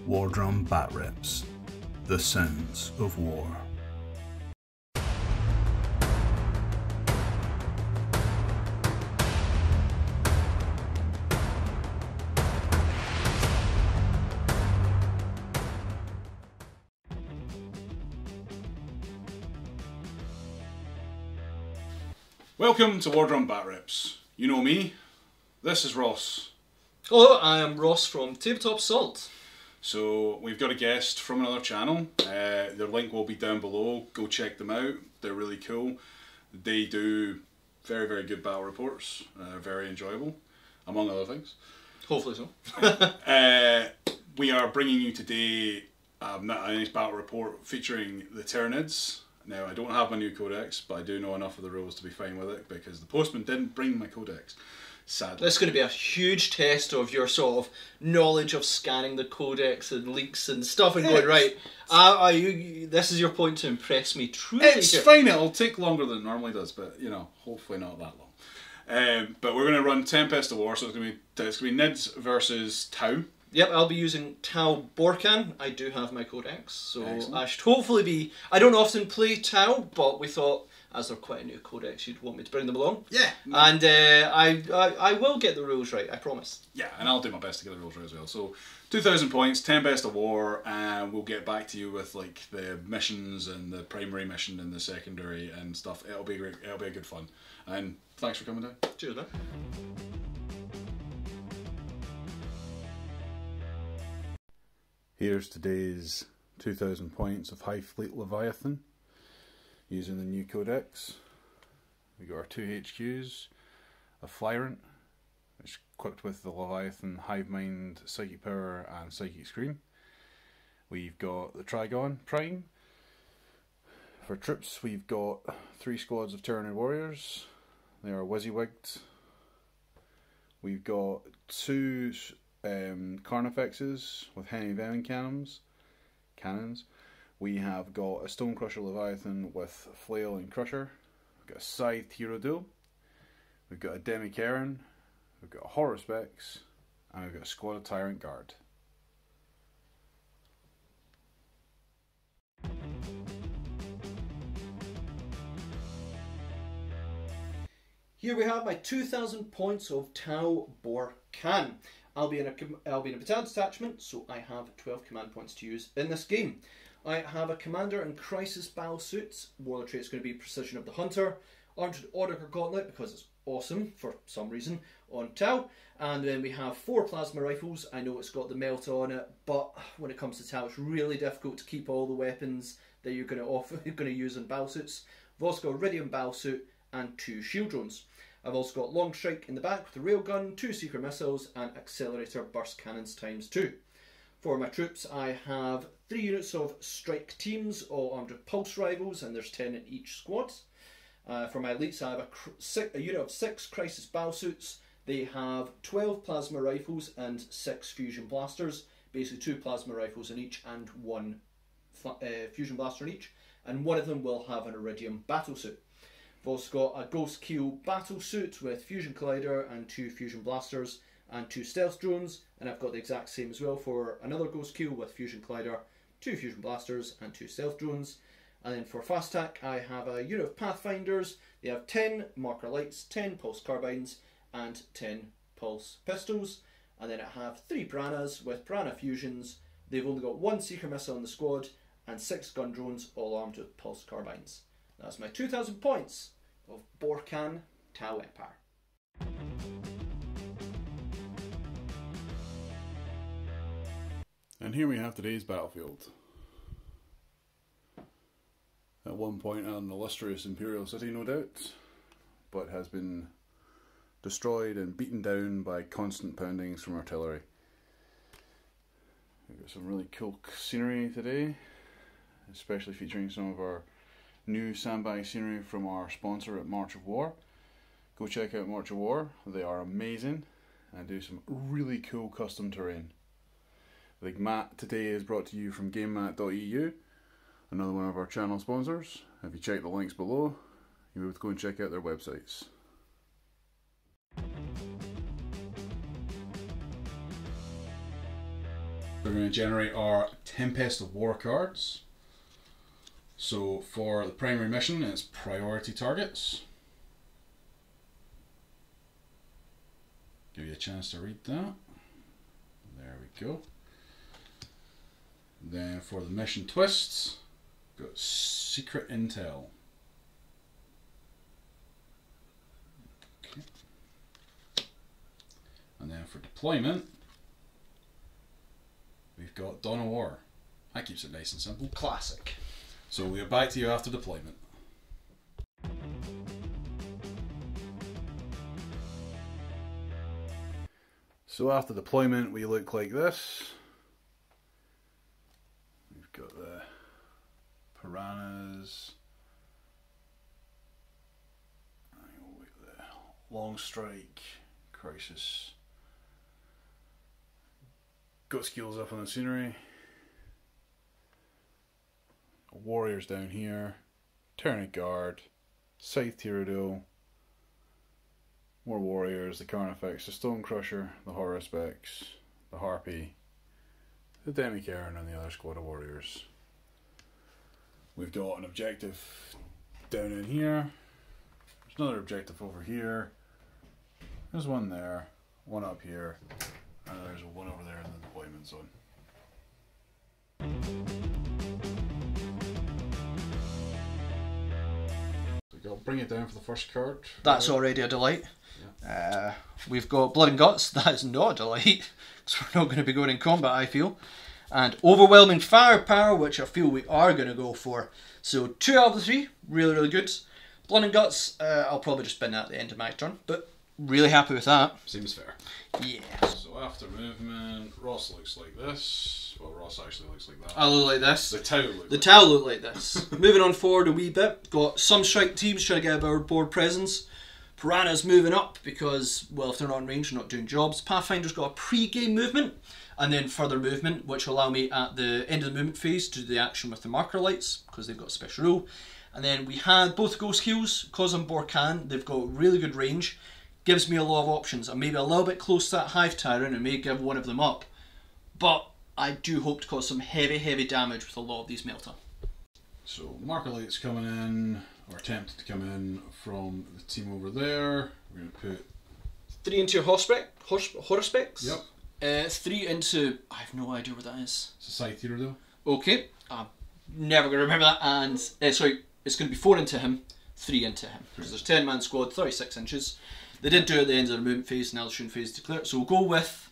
War Drum Bat Rips, the sounds of war. Welcome to War Drum Bat Rips. You know me, this is Ross. Hello, I am Ross from Tabletop Salt. So we've got a guest from another channel. Their link will be down below. Go check them out. They're really cool. They do very, very good battle reports. Very enjoyable, among other things. Hopefully so. We are bringing you today a nice battle report featuring the Tyranids. Now, I don't have my new Codex, but I do know enough of the rules to be fine with it because the postman didn't bring my Codex, sadly. This is going to be a huge test of your sort of knowledge of scanning the Codex and leaks and stuff and going, right, this is your point to impress me truly. It's fine, it'll take longer than it normally does, but, you know, hopefully not that long. But we're going to run Tempest of War, so it's going to be Nids versus Tau. Yep, I'll be using Tau Borkan. I do have my Codex, so Excellent. I should hopefully be... I don't often play Tau, but we thought, as they're quite a new Codex, you'd want me to bring them along. Yeah. And I will get the rules right, I promise. Yeah, and I'll do my best to get the rules right as well. So, 2,000 points, Tempest of War, and we'll get back to you with like the missions and the primary mission and the secondary and stuff. It'll be great. It'll be a good fun. And thanks for coming down. Cheers, man. Here's today's 2,000 points of High Fleet Leviathan using the new Codex. We got our 2 HQs, a Flyrant, which is equipped with the Leviathan Hive Mind, Psychic Power and Psychic Scream. We've got the Trigon Prime. For troops we've got 3 squads of Tyranid warriors. They are WYSIWYG'd. We've got 2 Carnifexes with heavy venom cannons. We have got a Stone Crusher Leviathan with Flail and Crusher. We've got a Scythed Hero Duel. We've got a Demi-Karen. We've got a Horror Specs. And we've got a squad of Tyrant Guard. Here we have my 2,000 points of Tau Borkan. I'll be in a battalion detachment, so I have 12 command points to use in this game. I have a commander in crisis battle suits. Warlord trait's going to be Precision of the Hunter. Armed with Auditor Gauntlet because it's awesome for some reason on Tau. And then we have 4 plasma rifles. I know it's got the melt on it, but when it comes to Tau, it's really difficult to keep all the weapons that you're going to use in battle suits. I've also got Iridium battle suit and 2 shield drones. I've also got Long Strike in the back with a railgun, 2 secret missiles and accelerator burst cannons ×2. For my troops I have 3 units of strike teams, all armed with pulse rifles, and there's 10 in each squad. For my elites I have a unit of 6 crisis battle suits. They have 12 plasma rifles and 6 fusion blasters, basically 2 plasma rifles in each and 1 fusion blaster in each, and one of them will have an Iridium battle suit. I've also got a Ghost Keel battle suit with Fusion Collider and 2 Fusion Blasters and 2 Stealth Drones, and I've got the exact same as well for another Ghost Keel with Fusion Collider, 2 Fusion Blasters and 2 Stealth Drones. And then for Fast Attack I have a unit of Pathfinders. They have 10 Marker Lights, 10 Pulse Carbines and 10 Pulse Pistols. And then I have 3 Piranhas with Piranha Fusions. They've only got 1 Seeker Missile in the squad and 6 Gun Drones, all armed with Pulse Carbines. That's my 2,000 points of Borkan Tau Empire. And here we have today's battlefield. At one point an illustrious imperial city, no doubt, but has been destroyed and beaten down by constant poundings from artillery. We've got some really cool scenery today, especially featuring some of our new sandbag scenery from our sponsor at March of War. Go check out March of War, they are amazing and do some really cool custom terrain. The mat today is brought to you from GameMat.eu, another one of our channel sponsors. If you check the links below, you'll be able to go and check out their websites. we're going to generate our Tempest of War cards. So for the primary mission, it's priority targets. Give you a chance to read that. There we go. Then for the mission twists, got secret intel. Okay. And then for deployment, we've got Dawn of War. That keeps it nice and simple. Classic. So we'll get back to you after deployment. So after deployment we look like this. We've got the Piranhas, the Long Strike, Crisis. Got skills up on the scenery. Warriors down here. Tyranids Guard, Scythe Tyranids, more warriors, the Carnifex, the Stone Crusher, the Horror-Specs, the Harpy, the Demi-Cairn, and the other squad of warriors. We've got an objective down in here. There's another objective over here. There's one there, one up here, and there's one over there in the deployment zone. So I'll bring it down for the first card. That's already a delight. We've got Blood and Guts. That is not a delight, because we're not going to be going in combat, I feel. And Overwhelming Firepower, which I feel we are going to go for. So 2 out of the 3, really, really good. Blood and Guts, I'll probably just spin that at the end of my turn, but really happy with that. Seems fair. Yeah. So after movement, Ross looks like this. Well, Ross actually looks like that. I look like this. The towel looks The towel look like this. Moving on forward a wee bit, got some strike teams trying to get our board presence. Piranha's moving up because, well, if they're not in range, they're not doing jobs. Pathfinder's got a pre-game movement, and then further movement, which will allow me at the end of the movement phase to do the action with the marker lights, because they've got a special rule. And then we had both Ghost Heals, because I'm Borkan, they've got really good range, gives me a lot of options. I'm maybe a little bit close to that Hive Tyrant and may give one of them up, but I do hope to cause some heavy, heavy damage with a lot of these Melta. So marker lights coming in, or attempted to come in from the team over there. We're going to put 3 into your Horror-Specs. Yep. 3 into, I have no idea what that is. Society though. Okay, I'm never going to remember that. And sorry, it's going to be 4 into him, 3 into him, because there's 10-man squad, 36 inches. They did do it at the end of the movement phase, now the shooting phase declared. So we'll go with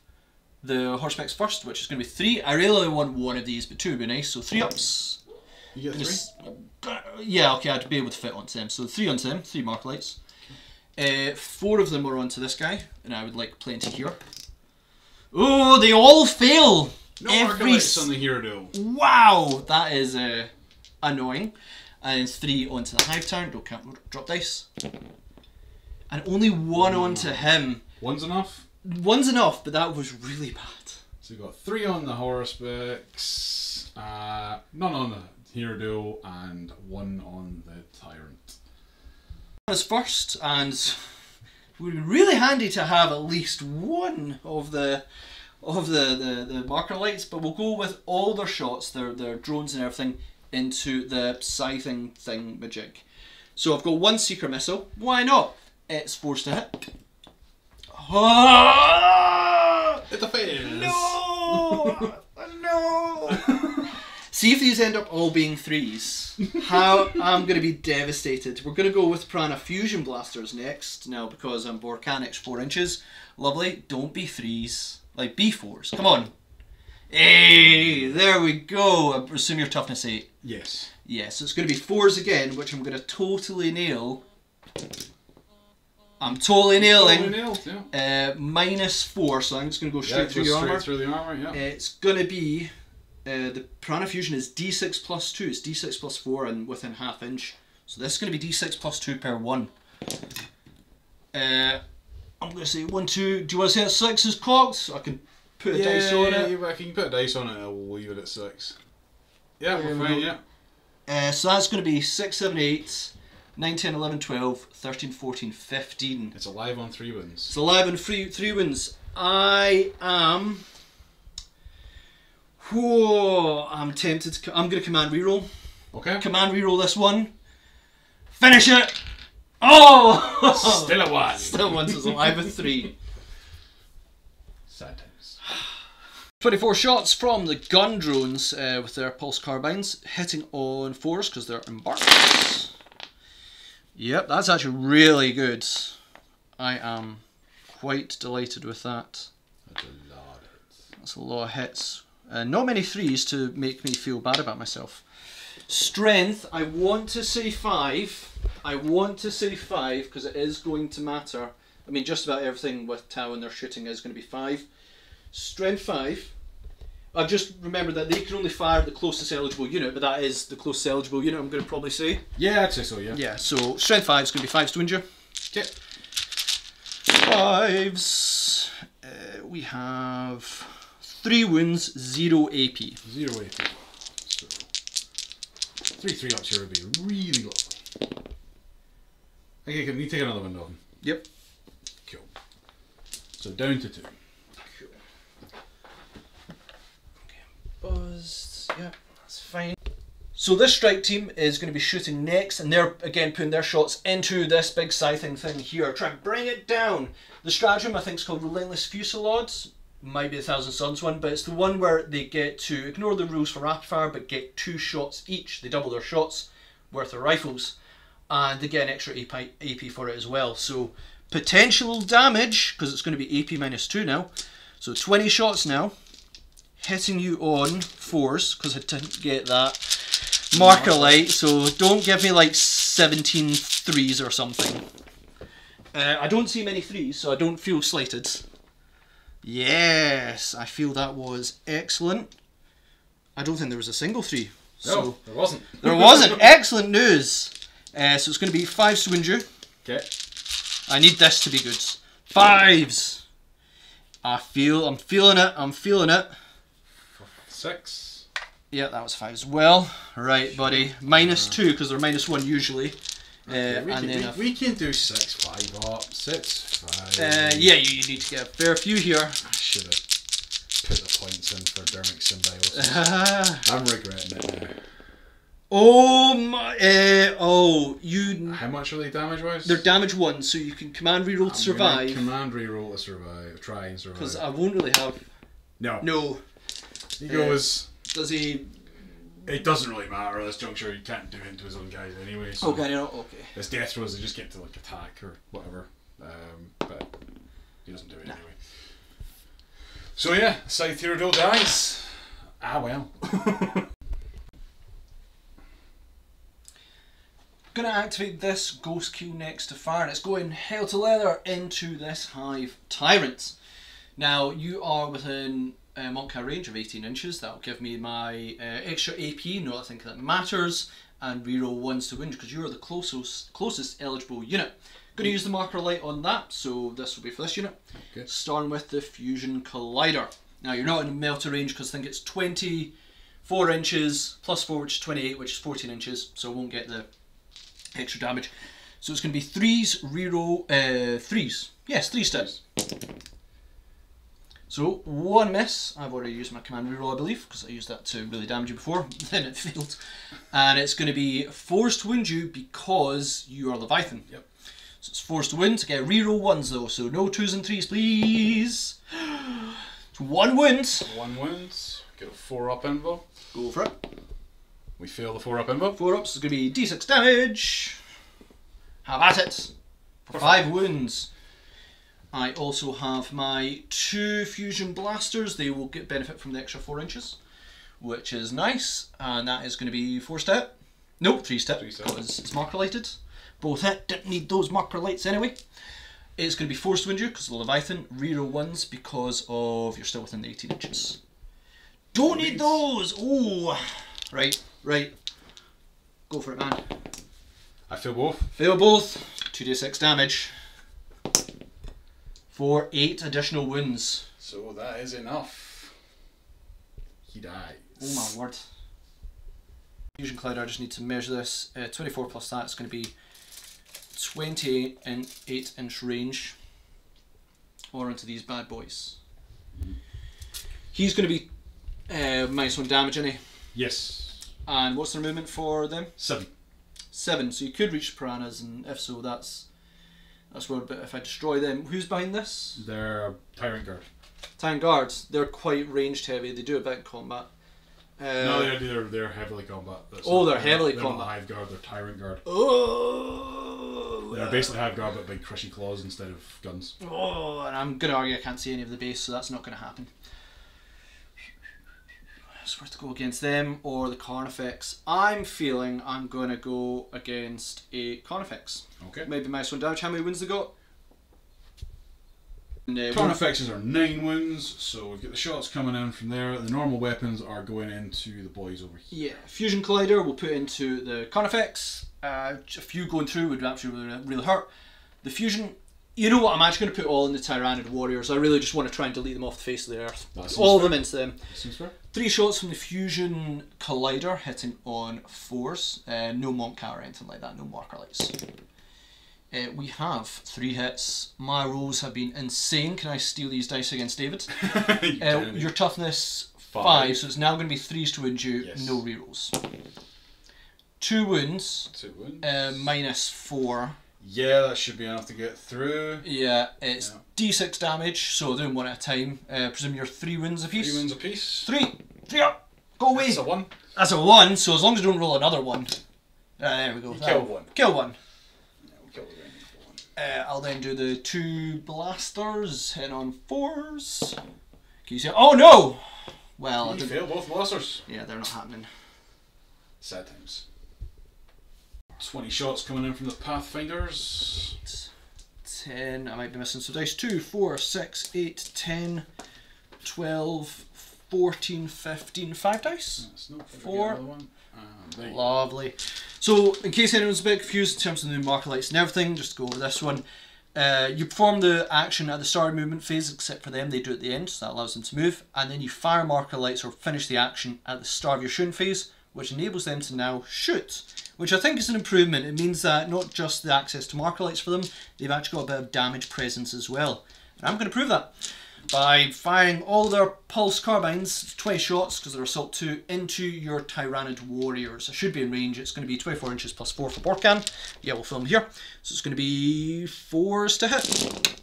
the Horror-Specs first, which is going to be 3. I really only want one of these, but 2 would be nice. So 3 ups. You get 3? Yeah, okay, I'd be able to fit onto them. So 3 onto them, 3 mark lights. 4 of them are onto this guy, and I would like plenty here. Oh, they all fail! No marker lights on the hero though. Wow, that is annoying. And 3 onto the Hive Tyrant, don't count, drop dice. And only 1 onto him. One's enough? One's enough, but that was really bad. So we've got 3 on the Horror-Specs, none on the hero duo, and 1 on the Tyrant. As first, and it would be really handy to have at least one of the marker lights, but we'll go with all their shots, their drones and everything, into the scything thing magic. So I've got 1 secret missile. Why not? It's forced to hit. It's a fail. No! No! See if these end up all being 3s. How I'm going to be devastated. We're going to go with Piranha Fusion Blasters next. Now, because I'm Borkanix 4 inches. Lovely. Don't be 3s. Like, be 4s. Come on. Hey! There we go. I assume your toughness 8. Yes. Yes, so it's going to be 4s again, which I'm going to totally nail. I'm totally nailing. Totally nailed, yeah. -4, so I'm just going to go straight through your armour. Through the armour, yeah. It's going to be, the Piranha Fusion is D6 plus 2. It's D6 plus 4 and within ½ inch. So this is going to be D6 plus 2 per 1. I'm going to say 1, 2. Do you want to say that 6 is cocked? I can put a dice on it. Yeah, you can put a dice on it and I'll leave it at 6. Yeah, we're fine, yeah. So that's going to be 6, 7, 8, 9, 10, 11, 12, 13, 14, 15. It's alive on 3 wins. It's alive on 3 wins. I am... Whoa, I'm tempted to... I'm going to command reroll. Okay. Command reroll this one. Finish it! Oh! Still a 1. Still one, so it's alive with 3. Sad times. 24 shots from the gun drones with their pulse carbines, hitting on 4s because they're embarked. Yep, that's actually really good. I am quite delighted with that. That's a lot of hits. That's a lot of hits. Not many 3s to make me feel bad about myself. Strength, I want to say 5. I want to say 5 because it is going to matter. I mean, just about everything with Tau and their shooting is going to be 5. Strength 5. I've just remembered that they can only fire the closest eligible unit, but that is the closest eligible unit, I'm going to probably say. Yeah, I'd say so, yeah. Yeah, so strength 5 is going to be 5s to injure. Okay. 5s. We have 3 wounds, 0 AP. 0 AP. So 3 ups here would be really lovely. Okay, can you take another one, Dalton? Yep. Cool. So down to 2. Cool. Okay, buzzed. Yep, that's fine. So this strike team is going to be shooting next, and they're again putting their shots into this big scything thing here. Try and bring it down. The stratagem I think is called Relentless Fusillades. Might be the Thousand Suns one, but it's the one where they get to ignore the rules for rapid fire, but get 2 shots each. They double their shots worth of rifles, and they get an extra AP for it as well. So potential damage, because it's going to be AP -2 now. So 20 shots now, hitting you on 4s, because I didn't get that marker light, so don't give me like 17 3s or something. I don't see many 3s, so I don't feel slighted. Yes, I feel that was excellent. I don't think there was a single 3. So No, there wasn't. There wasn't. Excellent news. So it's going to be 5s to injure. Okay. I need this to be good. 5s. I'm feeling it. I'm feeling it. 6. Yeah, that was 5 as well. Right, buddy. -2 because they're -1 usually. We can do 6 5 up. 6 5. Yeah, you need to get a fair few here. I should have put the points in for Dermic Symbiosis. I'm regretting it now. Oh my! How much are they damage wise? They're damage 1, so you can command reroll to survive. Command reroll to survive. Try and survive. Because I won't really have. No. No. He goes. Does he? It doesn't really matter at this juncture. He can't do it to his own guys anyway. So Okay, no, okay. his death throws, they just get to like attack or whatever. But he doesn't do it anyway. So yeah, Scythe Theodore dies. Ah well. Gonna activate this ghost key next to fire, and it's going hell to leather into this hive tyrant. Now you are within Monka range of 18 inches. That'll give me my extra AP. No, I think that matters, and reroll 1s to injure because you are the closest eligible unit. Going to use the marker light on that, so this will be for this unit. Okay. Starting with the Fusion Collider. Now you're not in melter range because I think it's 24 inches plus 4, which is 28, which is 14 inches, so it won't get the extra damage. So it's going to be 3s, reroll, 3s. Yes, 3 steps. So 1 miss. I've already used my command reroll, I believe, because I used that to really damage you before. Then it failed. And it's going to be 4s to wound you because you are Leviathan. Yep. So it's 4s to wound. To get reroll 1s though, so no 2s and 3s, please. 1 wound. 1 wound. Get a 4-up invo. Go for it. We fail the 4-up invo. 4 ups is going to be d6 damage. Have at it. For 5 wounds. I also have my 2 fusion blasters. They will get benefit from the extra 4 inches, which is nice. And that is going to be 4 step. Nope, 3 step. 3 step. Because it's marker lighted. Both hit. Didn't need those marker lights anyway. It's going to be 4 to injure because of the Leviathan. Reroll 1s because of you're still within the 18 inches. Don't need those. Oh, right. Go for it, man. I fail both. Fail both. 2d6 damage. For 8 additional wounds. So that is enough. He dies. Oh my word. Fusion Collider, I just need to measure this. 24 plus that, it's going to be 28 in 8-inch range. Or into these bad boys. He's going to be -1 damage, any. Yes. And what's their movement for them? 7. 7. So you could reach the piranhas, and if so, that's where. But if I destroy them, who's behind this? They're Tyrant Guard. Tyrant guards. They're quite ranged heavy. They do a bit in combat. No, they're heavily combat. They're heavily combat. They're not Hive Guard, they're Tyrant Guard. Oh! They're basically Hive Guard but big crushy claws instead of guns. Oh, and I'm going to argue I can't see any of the base, so that's not going to happen. So we're to go against them or the Carnifex. I'm feeling I'm going to go against a Carnifex. Okay. Maybe -1 damage. How many wounds they got? Carnifexes are 9 wounds, so we've got the shots coming in from there. The normal weapons are going into the boys over here. Yeah, Fusion Collider we'll put into the Carnifex. A few going through would actually really hurt. The Fusion, you know what, I'm actually going to put all in the Tyranid Warriors. I really just want to try and delete them off the face of the earth. All of them into them. Seems fair. 3 shots from the Fusion Collider hitting on 4s. No Monk or anything like that, no marker lights. We have 3 hits. My rolls have been insane. Can I steal these dice against David? Your toughness 5, so it's now going to be 3s to wound you, yes. no rerolls. 2 wounds. 2 wounds. -4. Yeah, that should be enough to get through. Yeah, it's D6 damage, so doing 1 at a time. Presume you're 3 wounds apiece. 3 wounds apiece. 3 up! Go away! That's a 1. That's a 1, so as long as you don't roll another 1. There we go. Kill 1. Kill 1. Kill I'll then do the 2 blasters, hitting on 4s. Can you see? Oh no! Well, you failed both blasters. Yeah, they're not happening. Sad times. 20 shots coming in from the Pathfinders. 10, I might be missing some dice. 2, 4, 6, 8, 10, 12, 14, 15, 5 dice. That's not 4. One. Lovely. So, in case anyone's a bit confused in terms of the new marker lights and everything, just to go over this one. You perform the action at the start of movement phase, except for them, they do it at the end, so that allows them to move. And then you fire marker lights or finish the action at the start of your shooting phase, which enables them to now shoot. Which I think is an improvement. It means that not just the access to marker lights for them, they've actually got a bit of damage presence as well. And I'm going to prove that by firing all their pulse carbines, 20 shots, because they're assault 2, into your Tyranid Warriors. I should be in range. It's going to be 24 inches plus 4 for Borkan. Yeah, we'll film here. So it's going to be 4s to hit.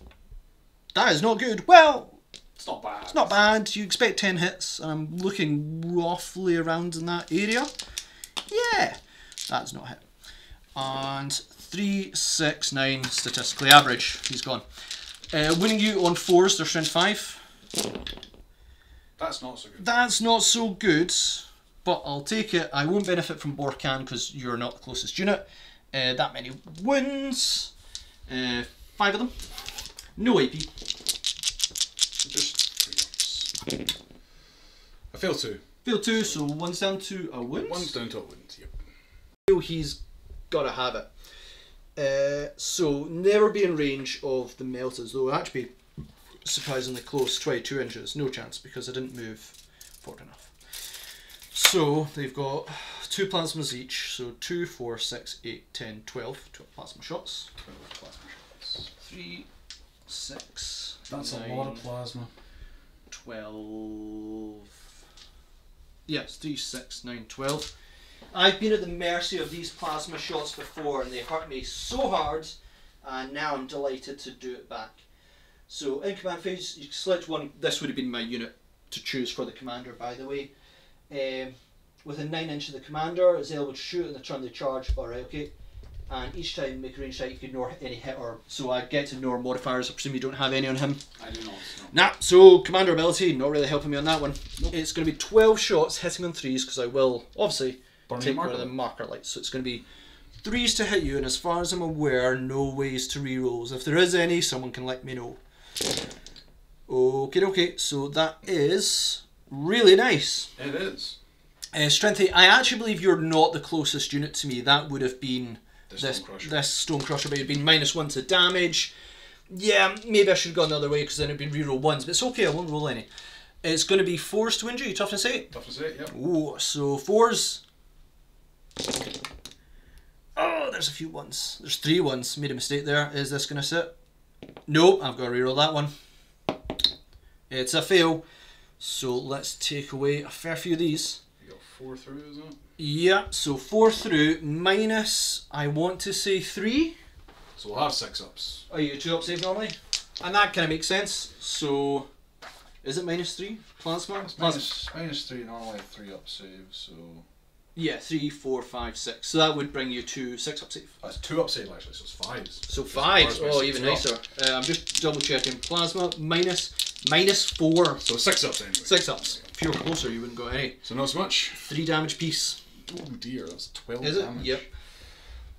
That is not good. Well, it's not bad. It's not bad. You expect 10 hits, and I'm looking roughly around in that area. Yeah, that's not a hit. And 3, 6, 9, statistically average. He's gone. Winning you on 4s, they're strength 5. That's not so good. That's not so good, but I'll take it. I won't benefit from Borkan because you're not the closest unit. That many wounds. 5 of them. No AP. Just 3 jumps. I failed 2. Failed 2, so 1's down to a wound. 1's down to a wound, yep. He's got to have it. So never be in range of the melters, though actually be surprisingly close, 22 inches, no chance because I didn't move forward enough. So they've got 2 plasmas each, so 2, 4, 6, 8, 10, 12 plasma shots. 12 plasma shots. 3, 6, That's 9, a lot of plasma. 12. Yes, 3, 6, 9, 12. I've been at the mercy of these plasma shots before and they hurt me so hard, and now I'm delighted to do it back. So in command phase, you select one. This would have been my unit to choose for the commander, by the way. Within 9 inches of the commander, Zale would shoot in the turn they charge or allocate, and each time make a range shot you can ignore any hit or so. I get to ignore modifiers. I presume you don't have any on him. I do not. Nah, so commander ability, not really helping me on that one. Nope. It's going to be 12 shots hitting on 3s because I will obviously take one of the marker lights. So it's going to be 3s to hit you, and as far as I'm aware, no ways to rerolls. If there is any, someone can let me know. Okay, so that is really nice. It is. Strength 8. I actually believe you're not the closest unit to me. That would have been this Stonecrusher, but it would have been -1 to damage. Yeah, maybe I should have gone the other way because then it would be reroll 1s, but it's okay, I won't roll any. It's going to be 4s to injure you, toughness 8. Toughness 8, yep. Ooh, so 4s. Oh, there's a few 1s. There's 3 1s. Made a mistake there. Is this going to sit? Nope, I've got to reroll that one. It's a fail. So let's take away a fair few of these. You got 4 through, is it? Yeah, so 4 through minus, I want to say 3. So we'll have 6 ups. Oh, you 2 up save normally? And that kind of makes sense. So, is it minus 3? Plasma? Minus 3, normally 3 up save, so... Yeah, 3, 4, 5, 6. So that would bring you to 6 up save. That's 2 up save actually, so it's 5s. So 5. Oh, even nicer. I'm just double checking. Plasma minus 4. So 6 ups anyway. 6 ups. If you were closer, you wouldn't go any. So not so much. 3 damage piece. Oh dear, that's 12 Is it? damage. Yep.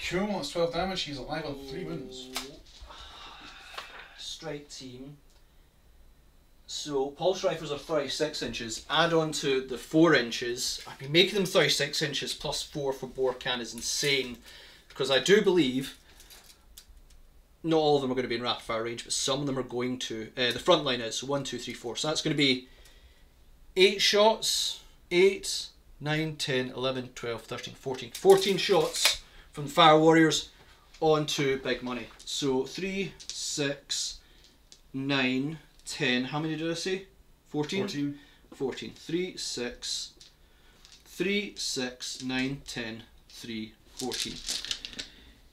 Cool, that's 12 damage. He's alive on 3 wounds. Strike team. So pulse rifles are 36 inches. Add on to the 4 inches. I've been making them 36 inches plus 4 for Borkan is insane, because I do believe not all of them are going to be in rapid fire range, but some of them are going to. The front line is 1, 2, 3, 4. So that's going to be 8 shots. 8, 9, 10, 11, 12, 13, 14. 14 shots from the Fire Warriors onto Big Money. So 3, 6, 9, 10. How many did I say? 14? 14. 14. 3, 6, 9, 10, 3, 14.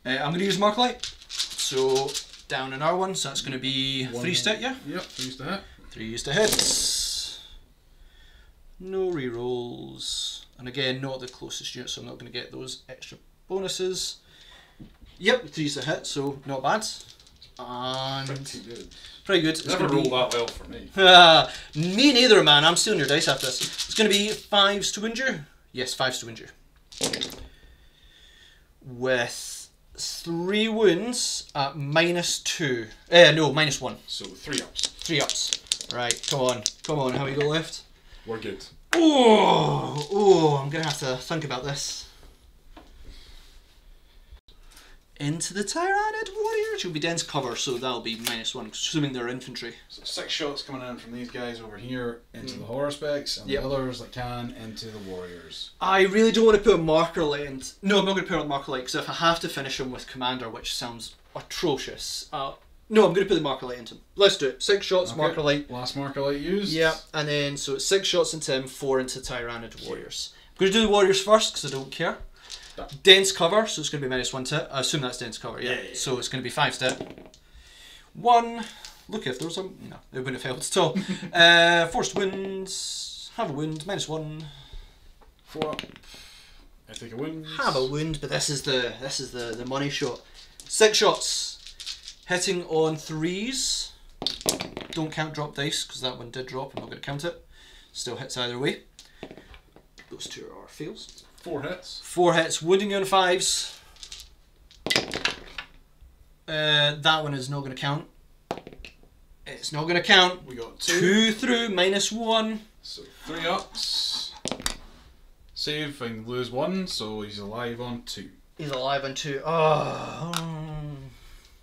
I'm going to use Mark Light. So down in R1, so that's going to be 3 stick, yeah? Yep, 3 used to hit. 3 used to hit. No rerolls. And again, not the closest unit, so I'm not going to get those extra bonuses. Yep, 3 used to hit, so not bad. And Pretty good. pretty good. It's Never gonna rolled that well for me. me neither, man. I'm stealing your dice after this. It's going to be 5s to injure. Yes, 5s to injure. With 3 wounds at -2. No, -1. So 3 ups. 3 ups. Right, come on. Come on, how many go left? We're good. Oh, I'm going to have to think about this. Into the Tyranid Warriors. You'll be dense cover, so that'll be -1, assuming they're infantry. So 6 shots coming in from these guys over here into the horror specs, and Yep. the others that can into the warriors. I really don't want to put a marker light in. No, I'm not going to put on a marker light, because if I have to finish them with Commander, which sounds atrocious. No, I'm going to put the marker light into him. Let's do it. 6 shots, Okay. marker light. Last marker light used. Yeah, and then so it's 6 shots into him, 4 into Tyranid Warriors. I'm going to do the Warriors first, because I don't care. Done. Dense cover, so it's going to be -1 to hit. I assume that's dense cover, yeah. Yeah. So it's going to be 5 to hit. 1. Look, if there was a... No, it wouldn't have helped at all. Forced wounds. Have a wound, -1. 4 up. I take a wound. Have a wound, but this is the money shot. 6 shots. Hitting on 3s. Don't count drop dice, because that one did drop. I'm not going to count it. Still hits either way. Those 2 are fails. 4 hits. 4 hits, wounding you on 5s. That one is not going to count. It's not going to count. We got 2. 2 through, -1. So 3 ups. Save and lose 1, so he's alive on 2. He's alive on 2. Oh.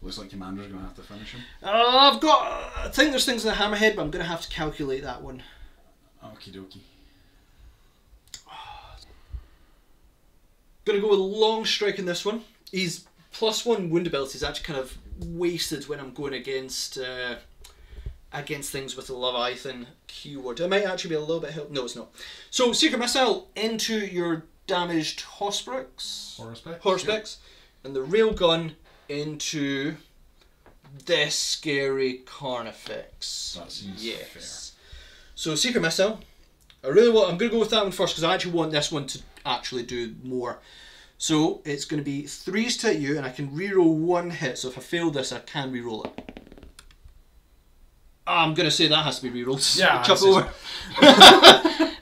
Looks like Commander's going to have to finish him. I think there's things in the hammerhead, but I'm going to have to calculate that one. Okie dokie. Gonna go with long strike in this one. He's +1 wound ability is actually kind of wasted when I'm going against things with the Leviathan keyword. It might actually be a little bit help. No, it's not. So Secret Missile into your damaged Horspecs. Horror And the Railgun into this scary Carnifex. That seems fair. So Secret Missile. I'm going to go with that one first, because I actually want this one to actually do more. So it's going to be 3s to hit you, and I can reroll 1 hit. So if I fail this, I can reroll it. I'm going to say that has to be rerolled. Yeah, Chop over.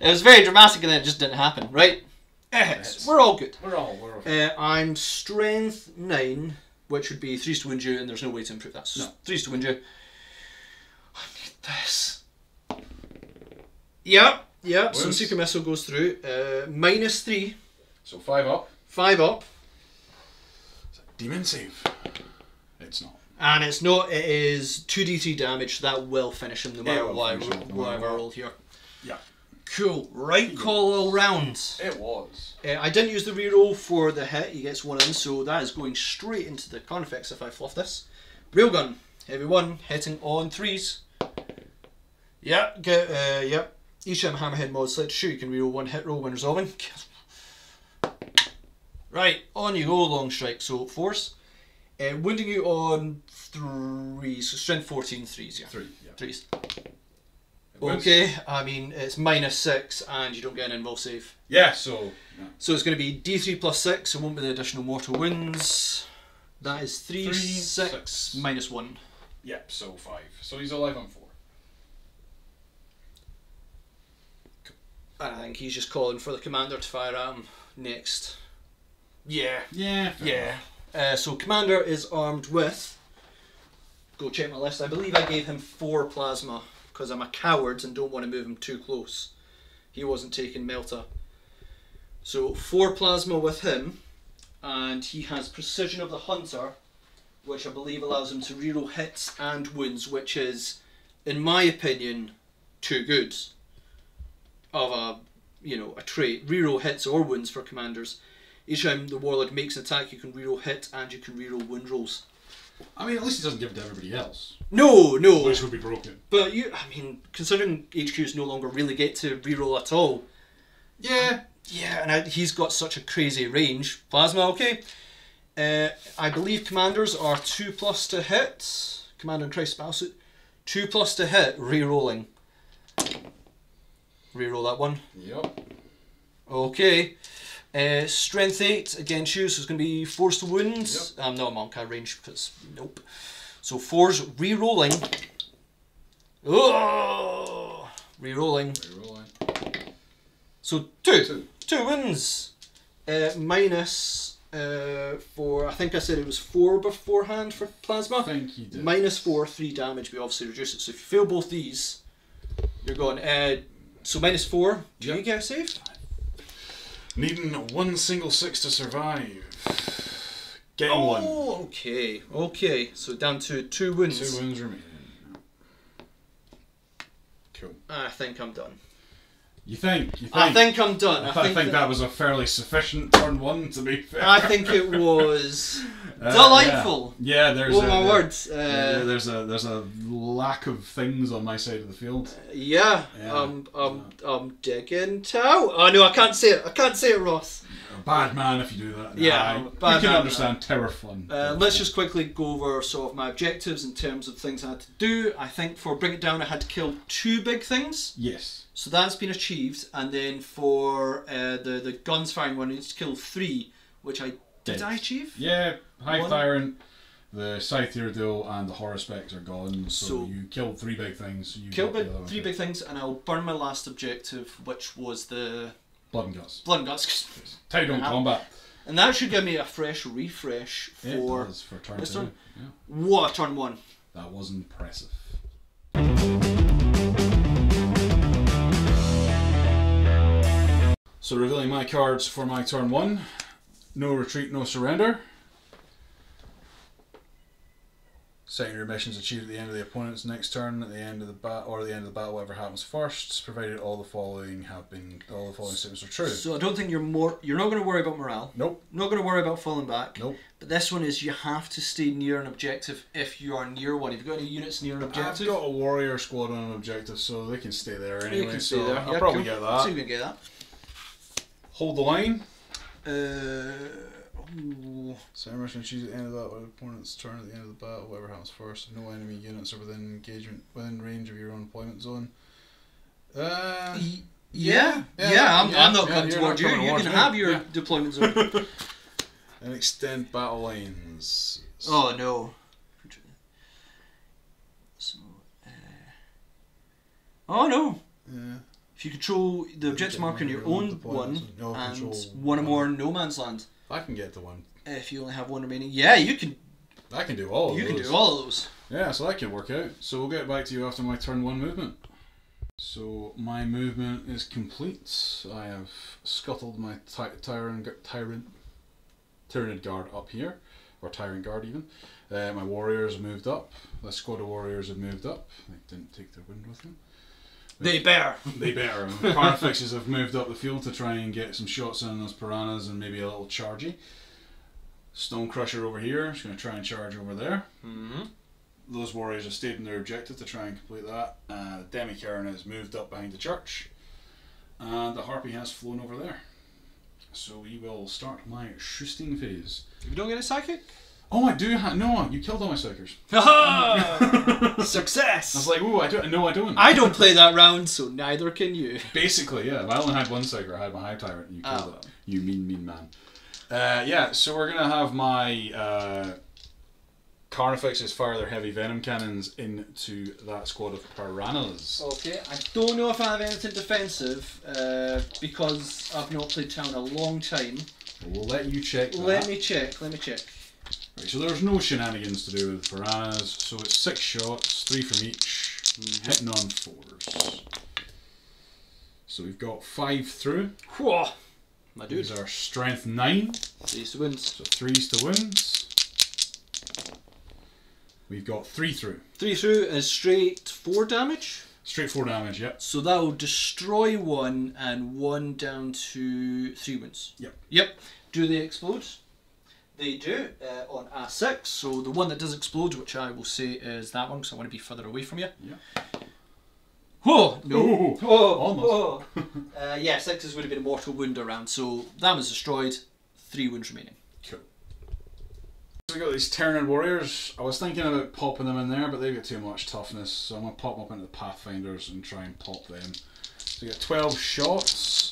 It was very dramatic, and then it just didn't happen, right? We're all good. We're all good. I'm strength 9, which would be 3s to wound you, and there's no way to improve that. So No. 3s to wound you. I need this. Yep. So Wounds. Secret Missile goes through. -3. So 5 up. 5 up. Demon save. It's not. And it's not, it is 2d3 damage, so that will finish him no matter will what finish him, no I matter what. roll here. Yeah. Cool. Right call all round. It was. I didn't use the reroll for the hit, he gets 1 in, so that is going straight into the Carnifex if I fluff this. Railgun, heavy 1, hitting on 3s. Yep, Each time a Hammerhead mod is selected, sure, you can reroll one hit roll when resolving. Right, on you go, long strike. So force. Wounding you on 3, so strength 14, 3s, yeah. 3, yeah. 3s. Okay, I mean, it's -6 and you don't get an invul save. Yeah, so... Yeah. So it's going to be D3 plus 6, it won't be the additional mortal wounds. That is 3, 6, -1. Yep, so 5. So he's alive on 4. And I think he's just calling for the commander to fire at him next. Yeah. Yeah. Yeah. So commander is armed with... Go check my list. I believe I gave him 4 plasma because I'm a coward and don't want to move him too close. He wasn't taking Melta. So 4 plasma with him, and he has Precision of the Hunter, which I believe allows him to reroll hits and wounds, which is, in my opinion, too good of a, you know, a trait. Reroll hits or wounds for commanders. Each time the warlord makes an attack, you can reroll hit and you can reroll wound rolls. I mean, at least he doesn't give it to everybody else. No. Which would be broken. But I mean, considering HQs no longer really get to reroll at all. Yeah. Yeah, and he's got such a crazy range. Plasma, okay. I believe commanders are 2+ to hit. Commander in Christ Spellsuit. 2+ to hit, re-rolling. Reroll that one. Yep. Okay. Strength 8 against you, so it's going to be force to wounds. Yep. I'm not a monk, I range because nope. So 4's re-rolling. Oh! Re-rolling. So 2 wounds. Minus 4. I think I said it was 4 beforehand for plasma. I think you did. -4, 3 damage. We obviously reduce it. So if you fail both these, you're going. So -4. Do you get a save? Needing 1 single 6 to survive. Getting 1. Oh, okay. So down to 2 wounds. 2 wounds remaining. Cool. I think I'm done. You think? I think I'm done. I think that was a fairly sufficient turn 1, to be fair. I think it was delightful. Yeah, there's my words. there's a lack of things on my side of the field. Yeah. I'm digging Tau. Oh no, I can't say it, Ross. A bad man if you do that. Yeah, I can understand terror fun. Let's just quickly go over sort of my objectives in terms of things I had to do. I think for Bring It Down I had to kill 2 big things. Yes. So that's been achieved, and then for the guns firing one, it's to kill 3, which did I achieve? Yeah, High Tyrant, the Scythier Duel, and the Horror Specs are gone. So you killed 3 big things. You killed 3 big things, and I'll burn my last objective, which was the Blood and Guts. Blood and Guts. Tyron combat. And that should give me a fresh refresh for it does, for turn this 2. turn. Yeah. What a turn 1! That was impressive. So revealing my cards for my turn 1. No retreat, no surrender. Secondary missions achieved at the end of the opponent's next turn, at the end of the battle, whatever happens first, provided all the following statements are true. So I don't think you're not going to worry about morale. Nope. Not going to worry about falling back. Nope. But this one is you have to stay near an objective if you are near one. Have you got any units near an objective? I've got a warrior squad on an objective, so they can stay there anyway. You can stay so there. I'll probably get that. So you can get that. Hold the line. Second mission achieves at the end of that opponent's turn at the end of the battle, whatever happens first. If no enemy units are within range of your own deployment zone. I'm not coming toward you. You can have your deployment zone. And extend battle lines. Oh no. So, oh no. Yeah. If you control the objective marker in your own one and one or more no man's land. I can get to one. If you only have one remaining. Yeah, you can. I can do all of those. You can do all of those. Yeah, so that can work out. So we'll get back to you after my turn 1 movement. So my movement is complete. I have scuttled my Tyranid guard up here, or Tyrant guard even. My warriors have moved up. The squad of warriors have moved up. They didn't take their wind with them. They better. They better. Carnifexes have moved up the field to try and get some shots in those piranhas and maybe a little chargy. Stone Crusher over here is going to try and charge over there. Mm-hmm. Those warriors have stayed in their objective to try and complete that. Demi-Karen has moved up behind the church. And the harpy has flown over there. So we will start my shooting phase. You don't get a psychic? Oh, I do have. No, you killed all my psychers. Haha! Success! I was like, ooh, I don't. No, I don't. I don't play that round, so neither can you. Basically, yeah. I only had one psyker. I had my high tyrant, and you killed it. You mean man. Yeah, so we're gonna have my Carnifexes fire their heavy venom cannons into that squad of Piranhas. Okay, I don't know if I have anything defensive because I've not played town in a long time. We'll let you check that. Let me check. Right, so there's no shenanigans to do with Piranhas, so it's 6 shots, 3 from each, hitting on 4s. So we've got 5 through. Whoa! My dude. These are strength 9. 3s to wins. So 3s to wins. We've got 3 through. 3 through is straight 4 damage. Straight 4 damage, yep. So that will destroy 1 and 1 down to 3 wounds. Yep. Do they explode? They do on A6. So the one that does explode, which I will say is that one, because I want to be further away from you. Yeah. Whoa! No. Almost. Yeah, 6s would have been a mortal wound around. So that was destroyed. 3 wounds remaining. Cool. So we got these Tyranid warriors. I was thinking about popping them in there, but they've got too much toughness, so I'm going to pop them up into the Pathfinders and try and pop them. So we got 12 shots.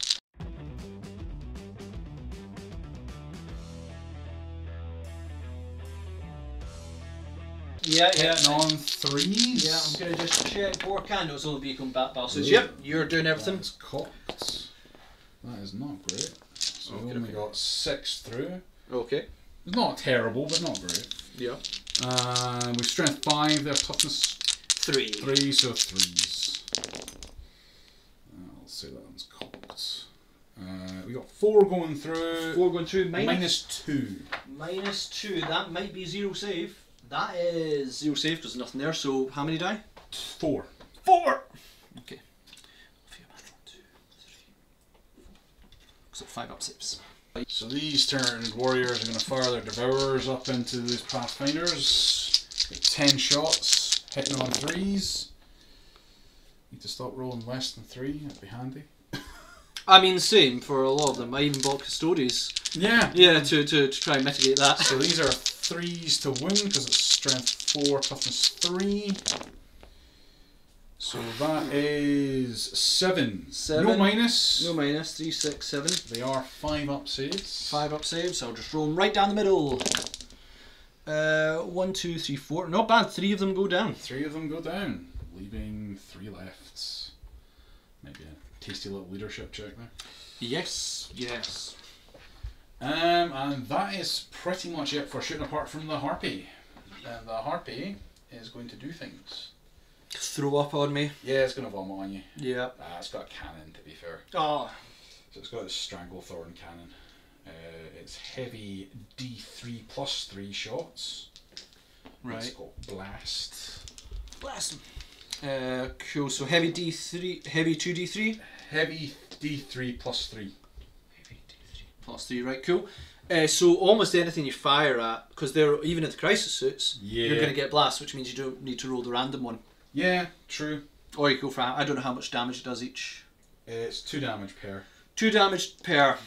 Yeah. Hitting on 3s. Yeah, I'm going to just check. 4 candles only become bat battles. Yep, you're doing everything. That's cocked. That is not great. So we only got 6 through. Okay. It's not terrible, but not great. Yeah. With strength 5, their toughness 3. 3, so 3s. I'll say that one's cocked. We got 4 going through. 4 going through. Minus 2. Minus 2. That might be 0 save. That is 0 save because there's nothing there. So how many die? 4. 4! Okay. 5 up saves. So these Tyranid warriors are going to fire their devourers up into these Pathfinders. Get 10 shots, hitting on 3s. Need to stop rolling less than 3, that'd be handy. I mean, same for a lot of them. I even bought Custodes. Yeah. Yeah, to try and mitigate that. So these are 3s to win because it's strength 4, toughness 3. So that is 7. 7. No minus. No minus. 3, 6, 7. They are 5 up saves. 5 up saves. I'll just roll them right down the middle. 1, 2, 3, 4. Not bad. 3 of them go down. 3 of them go down, leaving 3 left. Maybe a tasty little leadership check there. Yes. And that is pretty much it for shooting apart from the Harpy. And the Harpy is going to do things. Throw up on me. Yeah, it's going to vomit on you. Yeah. It's got a cannon, to be fair. Oh. So it's got a Stranglethorn cannon. It's heavy D3 plus 3 shots. Right. It's got blast. Blast him. Cool. So heavy D3, heavy 2D3. Heavy D3 plus 3. Heavy D3 plus 3. Right. Cool. So almost anything you fire at, because they're even at the crisis suits, you're going to get blast, which means you don't need to roll the random one. Yeah, true. Or you go for, I don't know how much damage it does each. It's 2 damage per. 2 damage per.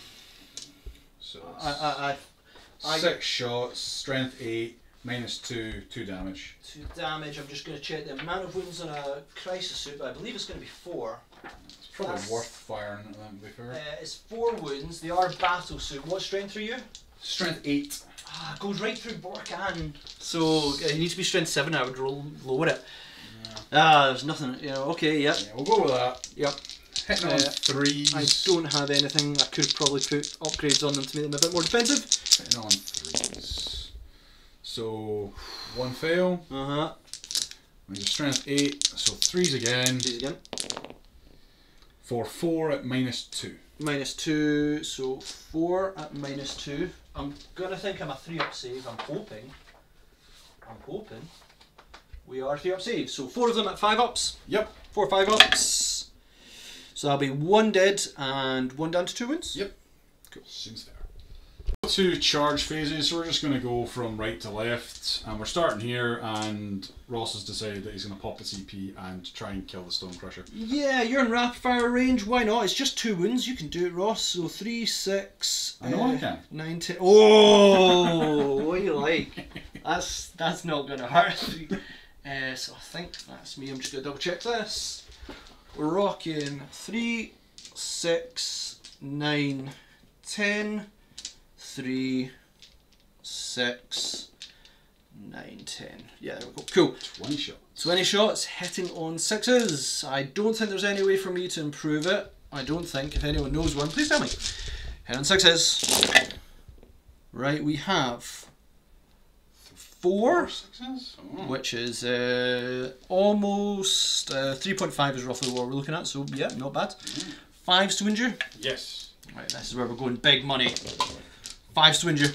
So it's 6 shots, strength 8, minus 2, 2 damage. 2 damage. I'm just going to check the amount of wounds on a crisis suit, but I believe it's going to be 4. It's probably worth firing at them, to be fair. It's 4 wounds. They are battle suit. What strength are you? Strength 8. It goes right through Borkan. So you need to be strength 7. I would lower it. Yeah. There's nothing. Okay, yep. Yeah, we'll go with that. Yep. Hitting on 3s. I don't have anything. I could probably put upgrades on them to make them a bit more defensive. Hitting on 3s. So 1 fail. There's a strength 8, so 3s again. 3s again. For 4 at minus 2. Minus 2, so 4 at minus 2. I'm gonna think I'm a 3 up save. I'm hoping. We are 3 up save. So 4 of them at 5 ups. Yep. 4 5 ups. So that'll be 1 dead and 1 down to 2 wounds. Yep. Cool. Seems fair. Two charge phases, so we're just going to go from right to left, and we're starting here, and Ross has decided that he's going to pop the CP and try and kill the Stone Crusher. Yeah, you're in rapid fire range, why not? It's just 2 wounds, you can do it, Ross. So 3, 6, I know I can. 9, 10. Oh, what do you like? That's not going to hurt. So I think that's me. I'm just going to double check this. We're rocking 3, 6, 9, 10. 3, 6, 9, 10. Yeah, there we go. Cool. 20 shots. 20 shots, hitting on 6s. I don't think there's any way for me to improve it. I don't think. If anyone knows one, please tell me. Hit on 6s. Right, we have 4 6s? Oh. which is almost 3.5 is roughly what we're looking at. So yeah, not bad. 5s to injure. Yes. Right, this is where we're going big money. 5s to injure.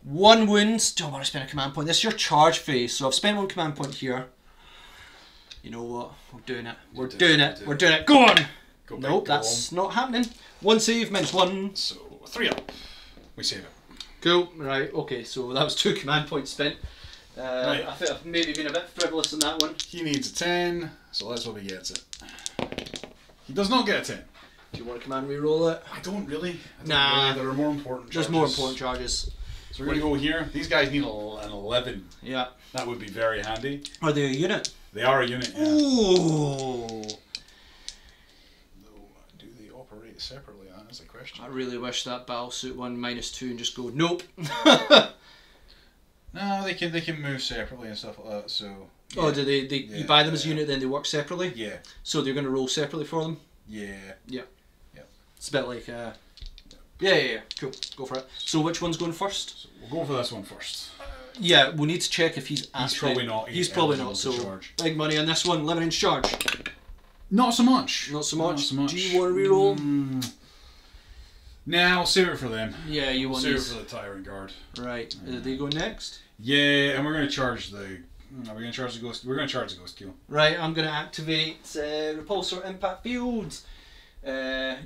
1 wound. Don't want to spend a command point. This is your charge phase. So I've spent 1 command point here. You know what? We're doing it. We're doing it. We're doing it. Go on! Go Nope, big, go that's not happening. 1 save, -1. So 3 up. We save it. Cool. Right, okay. So that was 2 command points spent. Right. I think I've maybe been a bit frivolous on that one. He needs a 10, so let's hope he gets it. He does not get a 10. Do you want to command reroll it? I don't really. Nah. There are more important charges. There's more important charges. So we're going to go here. These guys need an 11. Yeah. That would be very handy. Are they a unit? They are a unit, yeah. Ooh. Do they operate separately? That's the question. I really wish that battlesuit one -2 and just go nope. No, they can move separately and stuff like that. So. Yeah. Oh, do they you buy them as a unit, then they work separately? Yeah. So they're going to roll separately for them? Yeah. Yeah. Yeah. It's a bit like yeah. Cool. Go for it. So which one's going first? So we'll go for this one first. Yeah, we need to check if he's actually. He's probably not. He's probably not. eligible to So charge. big money on this one. 11-inch charge. Not so much. Not so much. Not so much. Do you want to reroll? Nah, I'll save it for them. Yeah, you want Save it these. for the Tyrant Guard. Right. They go next. Yeah, and we're going to charge the. Are we going to charge the ghost? We're going to charge the ghost kill. Right, I'm going to activate Repulsor Impact Field.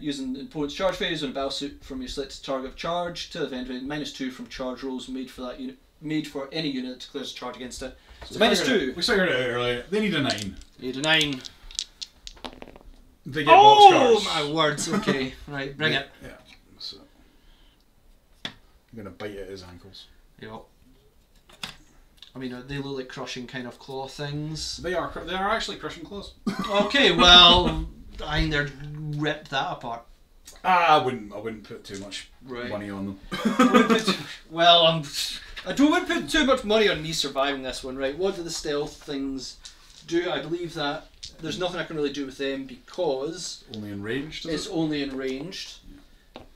Using the opponent's charge phase on a battlesuit from your selected target of charge to the event with -2 from charge rolls made for that unit, made for any unit that declares a charge against it. So -2. We figured it out earlier. They need a 9. Need a 9. They get box Oh cards. my words! Okay, right, bring it. Yeah. So I'm gonna bite at his ankles. Yeah. I mean, they look like crushing kind of claw things. They are actually crushing claws. Okay, well, I mean, they're ripped that apart. I wouldn't put too much Right. money on them. Well, I don't want to put too much money on me surviving this one, right? What do the stealth things do? I believe that there's nothing I can really do with them because Only in range. it's only in ranged.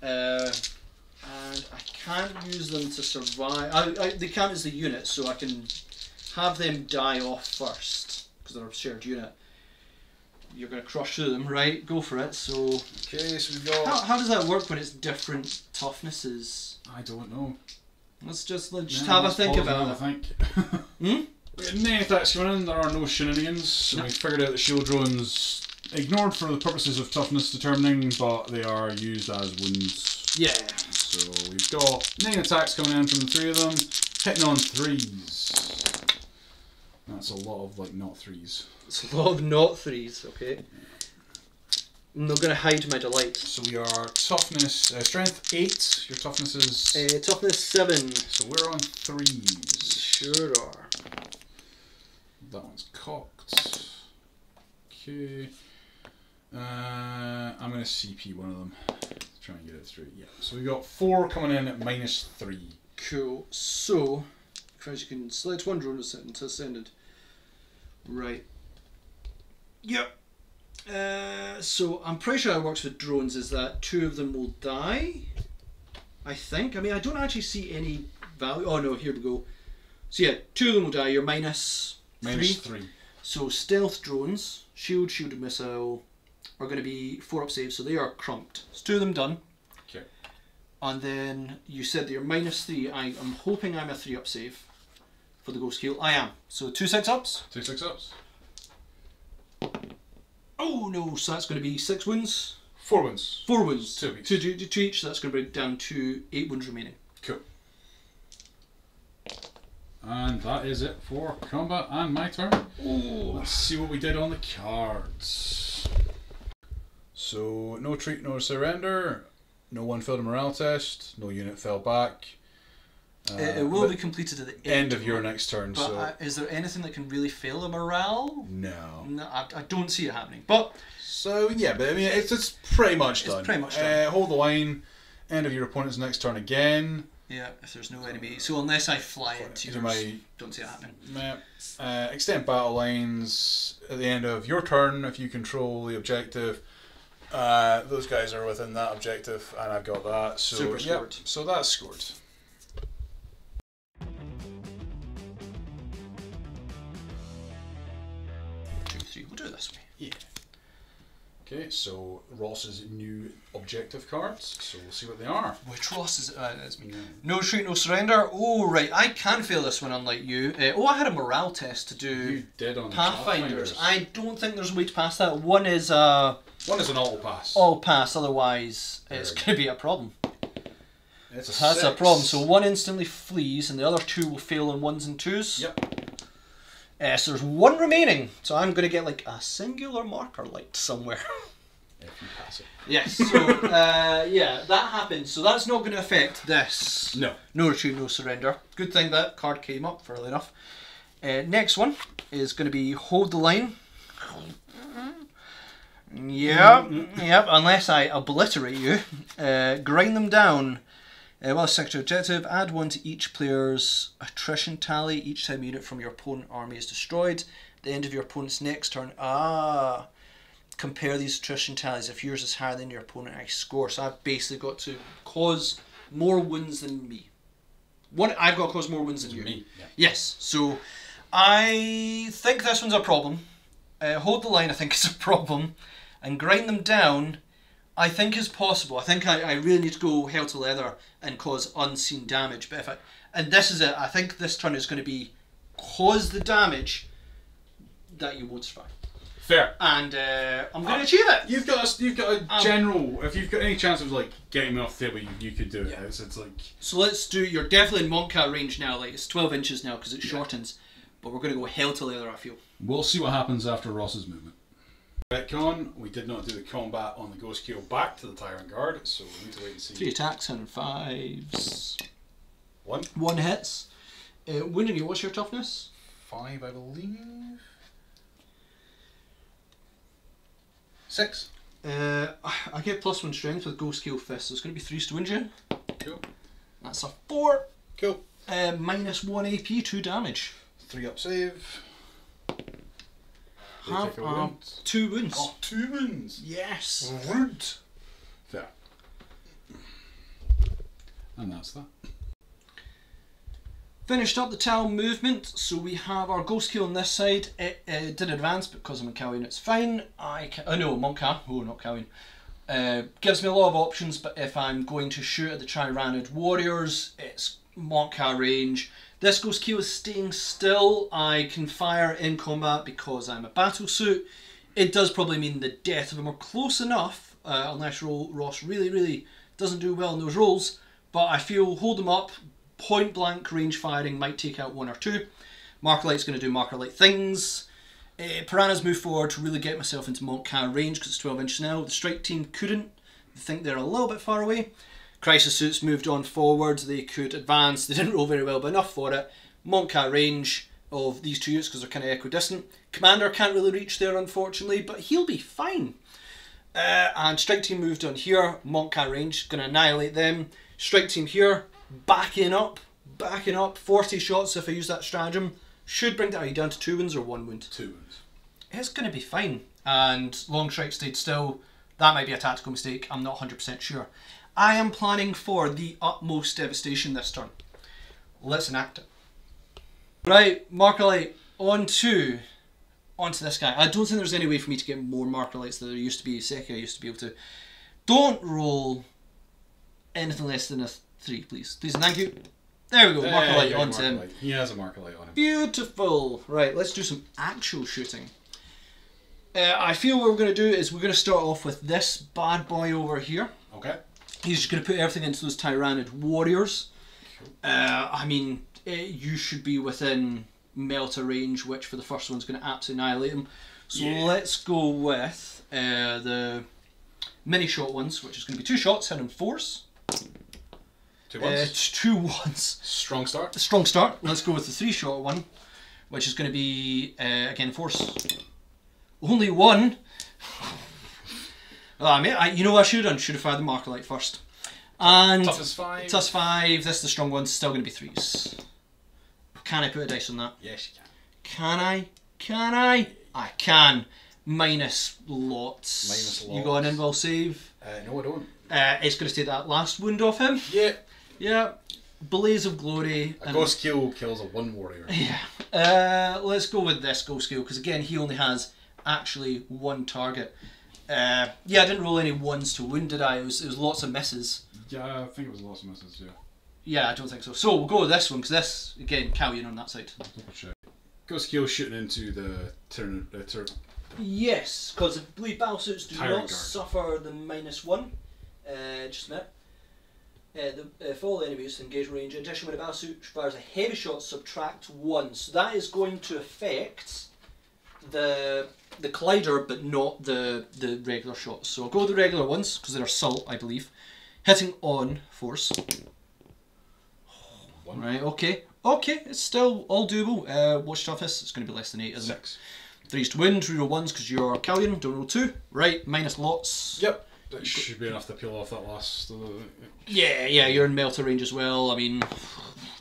And I can't use them to survive. They count as the unit, so I can have them die off first because they're a shared unit. You're going to crush through them, right? Go for it. So, okay, so we've got. how does that work when it's different toughnesses? I don't know. Let's just have a think about it. Think. Hmm? No attacks coming in. There are no shenanigans. So we figured out that shield drones ignored for the purposes of toughness determining, but they are used as wounds. Yeah. So we've got 9 attacks coming in from the 3 of them, hitting on 3s. That's a lot of not 3s. It's a lot of not 3s, okay. I'm not going to hide my delight. So we are toughness, strength 8. Your toughness is. Toughness 7. So we're on 3s. Sure are. That one's cocked. Okay. I'm going to CP one of them. Try and get it through. Yeah. So we got 4 coming in at -3. Cool. So, first you can select one drone until ascended. Right. Yep. So I'm pretty sure how it works with drones is that 2 of them will die. I think. I mean, I don't actually see any value. Oh no, here we go. So yeah, 2 of them will die. You're -3. So stealth drones, shielded missile, are going to be 4 up saves, so they are crumped. So 2 of them done. Okay. And then you said that you're -3. I'm hoping I'm a 3 up save for the ghost kill. I am. So 2 6-ups. 2 6-ups. Oh no, so that's going to be 6 wounds. 4 wounds. 4 wounds. 2 each. Two each, so that's going to bring it down to 8 wounds remaining. Cool. And that is it for combat and my turn. Let's see what we did on the cards. So, no treat, no surrender. No one failed a morale test. No unit fell back. It will be completed at the end of your next turn. But so is there anything that can really fail a morale? No. No, I don't see it happening. But so yeah, but I mean it's pretty much done. It's pretty much done. Hold the line. End of your opponent's next turn again. Yeah, if there's no enemy. So unless I fly into yours, don't see it happening. Extend battle lines at the end of your turn if you control the objective. Those guys are within that objective, and I've got that. So Super scored. So that's scored. 2, 3. We'll do it this way. Yeah. Okay, so Ross's new objective cards. So we'll see what they are. Which Ross is it? It's me. Yeah. No retreat, no surrender. Oh, right. I can fail this one, unlike you. I had a morale test to do. You did on Pathfinders. I don't think there's a way to pass that. One is an all pass. all pass, otherwise it's going to be a problem. It's That's a problem. So one instantly flees, and the other 2 will fail on 1s and 2s. Yep. So there's 1 remaining. So I'm going to get like a singular marker light somewhere. If you pass it. Yes. So yeah, that happens. So that's not going to affect this. No. No retreat, no surrender. Good thing that card came up, fairly enough. Next one is going to be hold the line. Yep, yep. Unless I obliterate you, grind them down. Well, sector objective, add 1 to each player's attrition tally each time a unit from your opponent army is destroyed. At the end of your opponent's next turn, compare these attrition tallies. If yours is higher than your opponent, I score. So I've basically got to cause more wounds than me. I've got to cause more wounds than you. Me. Yeah. Yes, so I think this one's a problem. Hold the line, I think, is a problem. And grind them down, I think is possible. I think I really need to go hell to leather and cause unseen damage. But and this is it. I think this turn is going to be cause the damage that you won't survive. Fair. And I'm going to achieve it. You've got a general. If you've got any chance of like getting me off the table, you could do it. Yeah. It's like. So let's do. You're definitely in Montcat range now. Like it's 12 inches now because it shortens. But we're going to go hell to leather. I feel. We'll see what happens after Ross's movement. Retcon, we did not do the combat on the Ghost Kill back to the Tyrant Guard, so we need to wait and see. 3 attacks and 5s. 1. 1 hits. Wounding you, what's your toughness? 5, I believe. 6. I get +1 strength with Ghost Kill Fist, so it's going to be 3 to wound you. Cool. That's a 4. Cool. -1 AP, 2 damage. 3 up save. Have 2 wounds. Oh, 2 wounds. Yes. Rude. Fair. And that's that. Finished up the Tal movement, so we have our Ghost Kill on this side. It did advance, but because I'm in Cowian, it's fine. No, Monka. Oh, not Cowian. Gives me a lot of options, but if I'm going to shoot at the Tyranid warriors, it's Monka range. This Ghost Kill is staying still. I can fire in combat because I'm a battlesuit. It does probably mean the death of him or close enough, unless Ross really doesn't do well in those rolls. But I feel hold them up, point blank range firing might take out 1 or 2. Marker Light's going to do Marker Light things. Piranha's moved forward to really get myself into Montcat range because it's 12 inches now. The strike team couldn't. I think they're a little bit far away. Crisis Suits moved on forward, they could advance, they didn't roll very well, but enough for it. Montcat range of these 2 units because they're kind of equidistant. Commander can't really reach there unfortunately, but he'll be fine. And Strike Team moved on here, Montcat range, going to annihilate them. Strike Team here, backing up, 40 shots if I use that stratagem. Should bring that down to 2 wounds or 1 wound. 2 wounds. It's going to be fine. And Long Strike stayed still, that might be a tactical mistake, I'm not 100% sure. I am planning for the utmost devastation this turn. Let's enact it. Right, Marker Light, onto this guy. I don't think there's any way for me to get more Marker Lights than there used to be. Seki, I used to be able to. Don't roll anything less than a 3, please. Please and thank you. There we go, Marker Light onto him. He has a Marker Light on him. Beautiful. Right, let's do some actual shooting. I feel what we're going to do is we're going to start off with this bad boy over here. Okay. He's just going to put everything into those Tyranid warriors. I mean, you should be within Melta range, which for the first one's going to absolutely annihilate him. So let's go with the mini shot ones, which is going to be 2 shots, hitting 4s. 2 ones. 2 ones. Strong start. Strong start. Let's go with the 3 shot one, which is going to be again 4s. Only 1. You know what I should have done? Should have fired the marker light first. And toughest 5. Toughest 5. This is the strong one. Still going to be 3s. Can I put a dice on that? Yes, you can. Can I? Can I? I can. Minus lots. Minus lots. You got an invul save? No, I don't. It's going to take that last wound off him. Yeah. Yeah. Blaze of Glory. A ghost kill kills a 1 warrior. Yeah. Let's go with this ghost kill because again he only has actually 1 target. Yeah, I didn't roll any 1s to wound, did I? It was lots of misses. Yeah, I think it was lots of misses. Yeah. Yeah, I don't think so. So we'll go with this one because this again Callion on that side. Double check. Ghost kill shooting into the Yes, because I believe battlesuits do Tyrant not guard. suffer the -1. Just a minute. If all enemies engage range, in addition when a battlesuit fires a heavy shot, subtract 1. So that is going to affect the collider, but not the regular shots. So I'll go with the regular ones because they're assault, I believe. Hitting on force. 1. Right. Okay. Okay. It's still all doable. What's toughest? It's going to be less than 8, isn't 6. it? 3s to win. 3 roll 1s because you're Callion. Don't roll 2. Right. Minus lots. Yep. That should be enough to peel off that last. Yeah, you're in Melta range as well. I mean,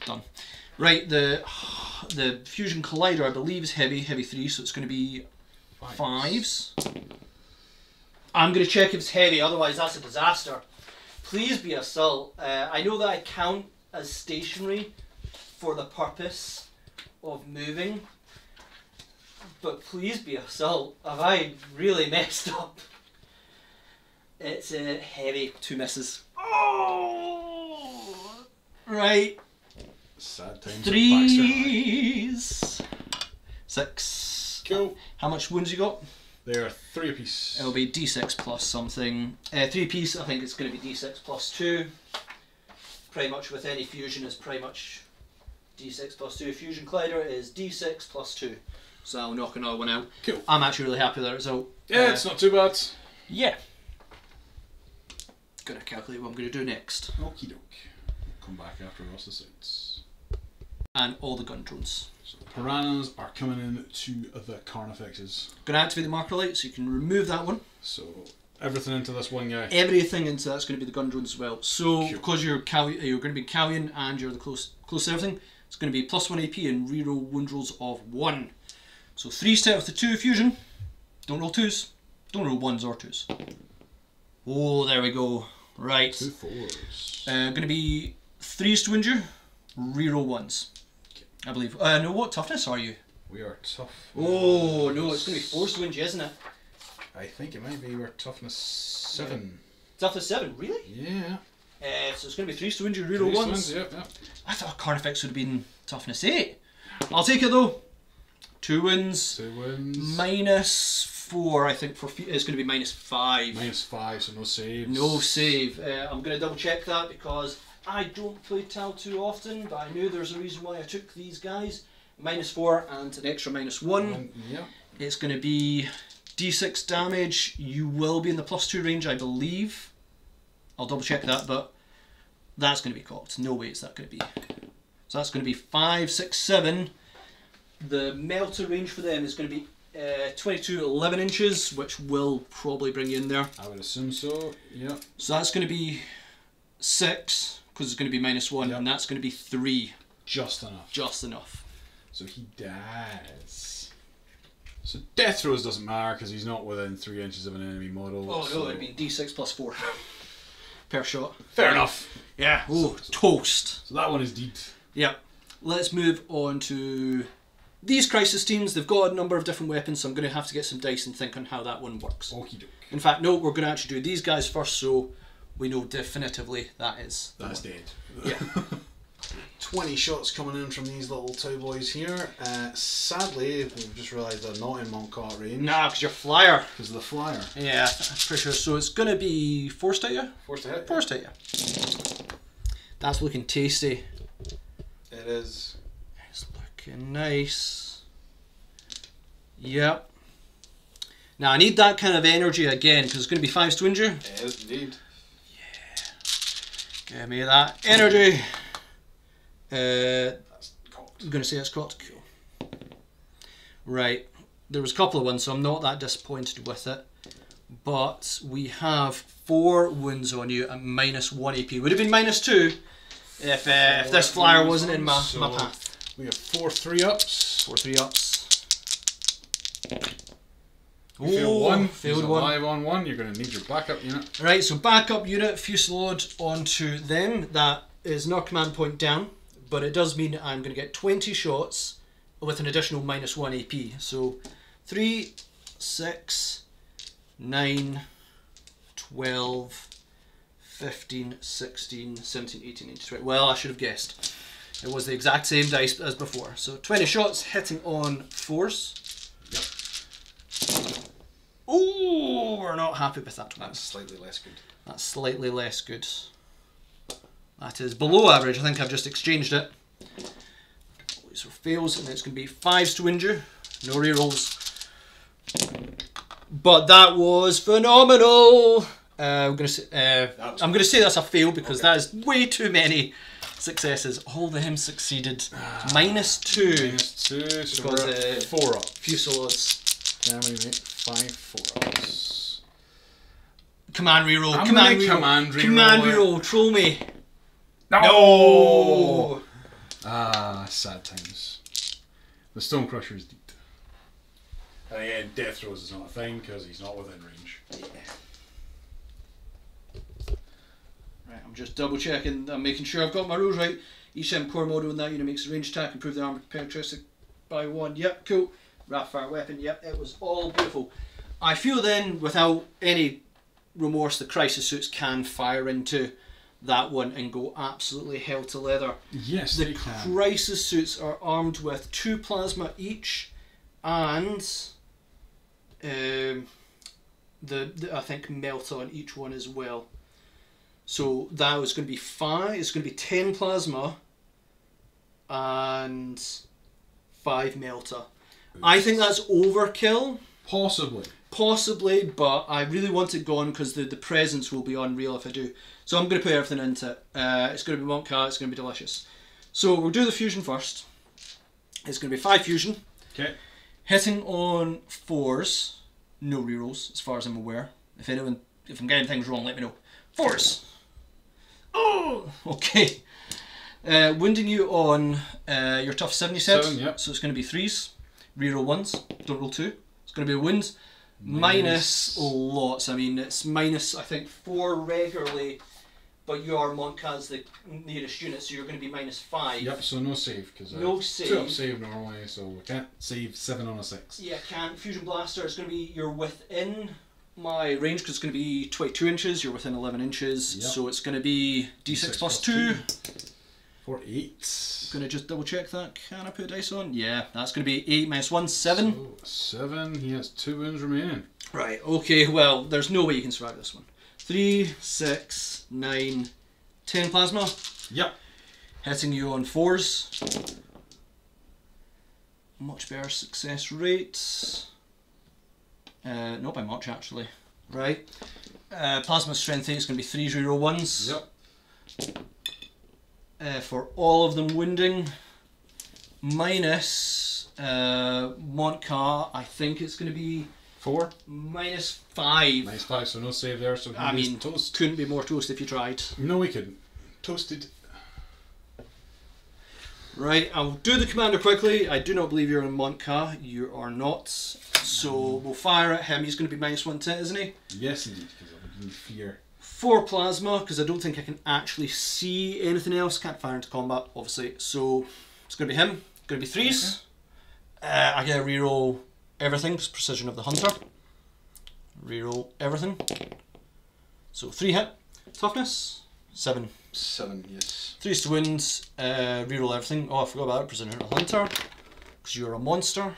done. Right, the Fusion Collider I believe is heavy 3, so it's going to be 5s. I'm going to check if it's heavy, otherwise that's a disaster. Please be assault. I know that I count as stationary for the purpose of moving, but please be assault. Have I really messed up? It's a heavy 2 misses. Oh! Right. Sad times. 3s. 6. Cool. How much wounds you got? They are 3 apiece. It'll be d6 plus something. 3 apiece, I think it's going to be d6 plus 2. Pretty much with any fusion is pretty much d6 plus 2. Fusion Collider is d6 plus 2. So I'll knock another one out. Cool. I'm actually really happy with that result. Yeah, it's not too bad. Yeah. Gotta calculate what I'm going to do next. Okie doke. Come back after the rest of the sites. And all the gun drones. So the piranhas are coming in to the carnifexes. Going to activate the marker light so you can remove that one. So everything into this one guy. Everything into that's going to be the gun drones as well. So Cool. because you're going to be Callion and you're the close to everything, it's going to be +1 AP and reroll wound rolls of 1. So 3 step with the 2 fusion. Don't roll 2s. Don't roll 1s or 2s. Oh, there we go. Right. 2 4s. Going to be 3s to wound you. Reroll 1s. I believe. No, what toughness are you? We are tough. Oh no, it's going to be 4s to wound you, isn't it? I think it might be. We're toughness 7. Toughness 7, really? Yeah. So it's going to be 3s to wound you. Reroll 1s. Yep, yep. I thought Carnifex would have been toughness 8. I'll take it though. 2 wins. 2 wins. -4, I think, it's going to be -5. -5, so no saves. No save. I'm going to double check that because I don't play Tal too often, but I knew there's a reason why I took these guys. -4 and an extra -1. Yeah. It's going to be d6 damage. You will be in the +2 range, I believe. I'll double check that, but that's going to be cocked. No way it's that going to be. So that's going to be 5, 6, 7. The Melta range for them is going to be 22, 11 inches, which will probably bring you in there. I would assume so, yeah. So that's going to be 6, because it's going to be -1, Yep. and that's going to be 3. Just enough. Just enough. So he dies. So death throws doesn't matter because he's not within 3 inches of an enemy model. Oh so no, it'd be d6 + 4 per shot. fair enough. Yeah. Oh, toast. So that one is deep. Yeah. Let's move on to these crisis teams. They've got a number of different weapons, so I'm going to have to get some dice and think on how that one works. Okie doke. In fact, no, we're going to actually do these guys first, so we know definitively that is. That's dead. Yeah. 20 shots coming in from these little two boys here. Sadly, we've just realised they're not in Montcart range. Nah, because you're flyer. Because of the flyer. Yeah, that's pretty sure. So it's going to be forced at you? Forced to hit. Forced at you. That's looking tasty. It is. It's looking nice. Yep. Now I need that kind of energy again because it's going to be 5 to injure. It is indeed. Yeah. Give me that energy. That's cocked. I'm going to say it's cocked. Cool. Right. There was a couple of ones, so I'm not that disappointed with it. But we have 4 wounds on you at -1 AP. Would have been -2 if this flyer wasn't in my path. We have 4 3-ups. 4 3-ups. Failed one. Failed one. Alive on one. You're going to need your backup unit. Right, so backup unit, fusillade onto them. That is not command point down, but it does mean I'm going to get 20 shots with an additional -1 AP. So 3, 6, 9, 12, 15, 16, 17, 18, 19, 20. Well, I should have guessed. It was the exact same dice as before. So 20 shots hitting on 4s. Yep. Oh, we're not happy with that one. That's slightly less good. That's slightly less good. That is below average. I think I've just exchanged it. So fails, and it's going to be 5s to injure. No rerolls. But that was phenomenal. I'm going to say that's a fail because that is way too many successes. All of them succeeded. -2. -2. So Because, we're at 4 up. Fusillades. Can we make 5 4-ups? Command reroll. I'm Command gonna reroll. command reroll Command it. reroll. Troll me. No! Ah, sad times. The Stonecrusher is deep. And again, Death Throws is not a thing because he's not within range. Yeah. Right, I'm just double checking. I'm making sure I've got my rules right. Each time core mode on that unit makes a ranged attack, improve the armor characteristic by 1. Yep, cool. Rapid-fire weapon. Yep, it was all beautiful. I feel then, without any remorse, the crisis suits can fire into that one and go absolutely hell to leather. Yes, the they can. crisis suits are armed with 2 plasma each, and the I think melt on each one as well. So that was going to be 5. It's going to be 10 plasma and 5 melta. I think that's overkill. Possibly, but I really want it gone because the presence will be unreal if I do. So I'm going to put everything into it. It's going to be Montcart, it's going to be delicious. So we'll do the fusion first. It's going to be 5 fusion. Okay. Hitting on 4s, no rerolls as far as I'm aware. If I'm getting things wrong, let me know. 4s! Oh! Okay. Wounding you on your tough 7, you said? 7, yep. So it's going to be 3s. Reroll 1s, don't roll 2. It's going to be a wound. Minus lots. I mean, it's minus, I think, 4 regularly, but you are Montcat's the nearest unit, so you're going to be -5. Yep, so no save, because no save. 2 up save normally, so we can't save 7 on a 6. Yeah, can't. Fusion Blaster is going to be, you're within my range, because it's going to be 22 inches, you're within 11 inches, yep. so it's going to be D6 plus 2. For 8. Going to just double check that. Can I put dice on? Yeah, that's going to be 8 minus 1, 7. So 7, he has 2 wounds remaining. Right, okay, well, there's no way you can survive this one. 3, 6, 9, 10 plasma. Yep. Hitting you on 4s. Much better success rates. Not by much, actually. Right. Plasma strength 8 is going to be 3s, reroll 1s. Yep. For all of them wounding. Minus Montcart, I think it's going to be 4. -5. -5, so no save there. So I mean, toast. Couldn't be more toast if you tried. No, we couldn't. Toasted. Right, I'll do the commander quickly. I do not believe you're in Montcart. You are not. So we'll fire at him. He's going to be -1 to it, isn't he? Yes, indeed, because I would fear. 4 plasma, because I don't think I can actually see anything else. Can't fire into combat, obviously. So it's going to be him. Going to be 3s. Okay. I get a reroll everything, because precision of the hunter. Reroll everything. So 3 hit. Toughness. 7. 7, yes. 3 to wounds, reroll everything. Oh, I forgot about it, Prisoner Hunter. Because you're a monster.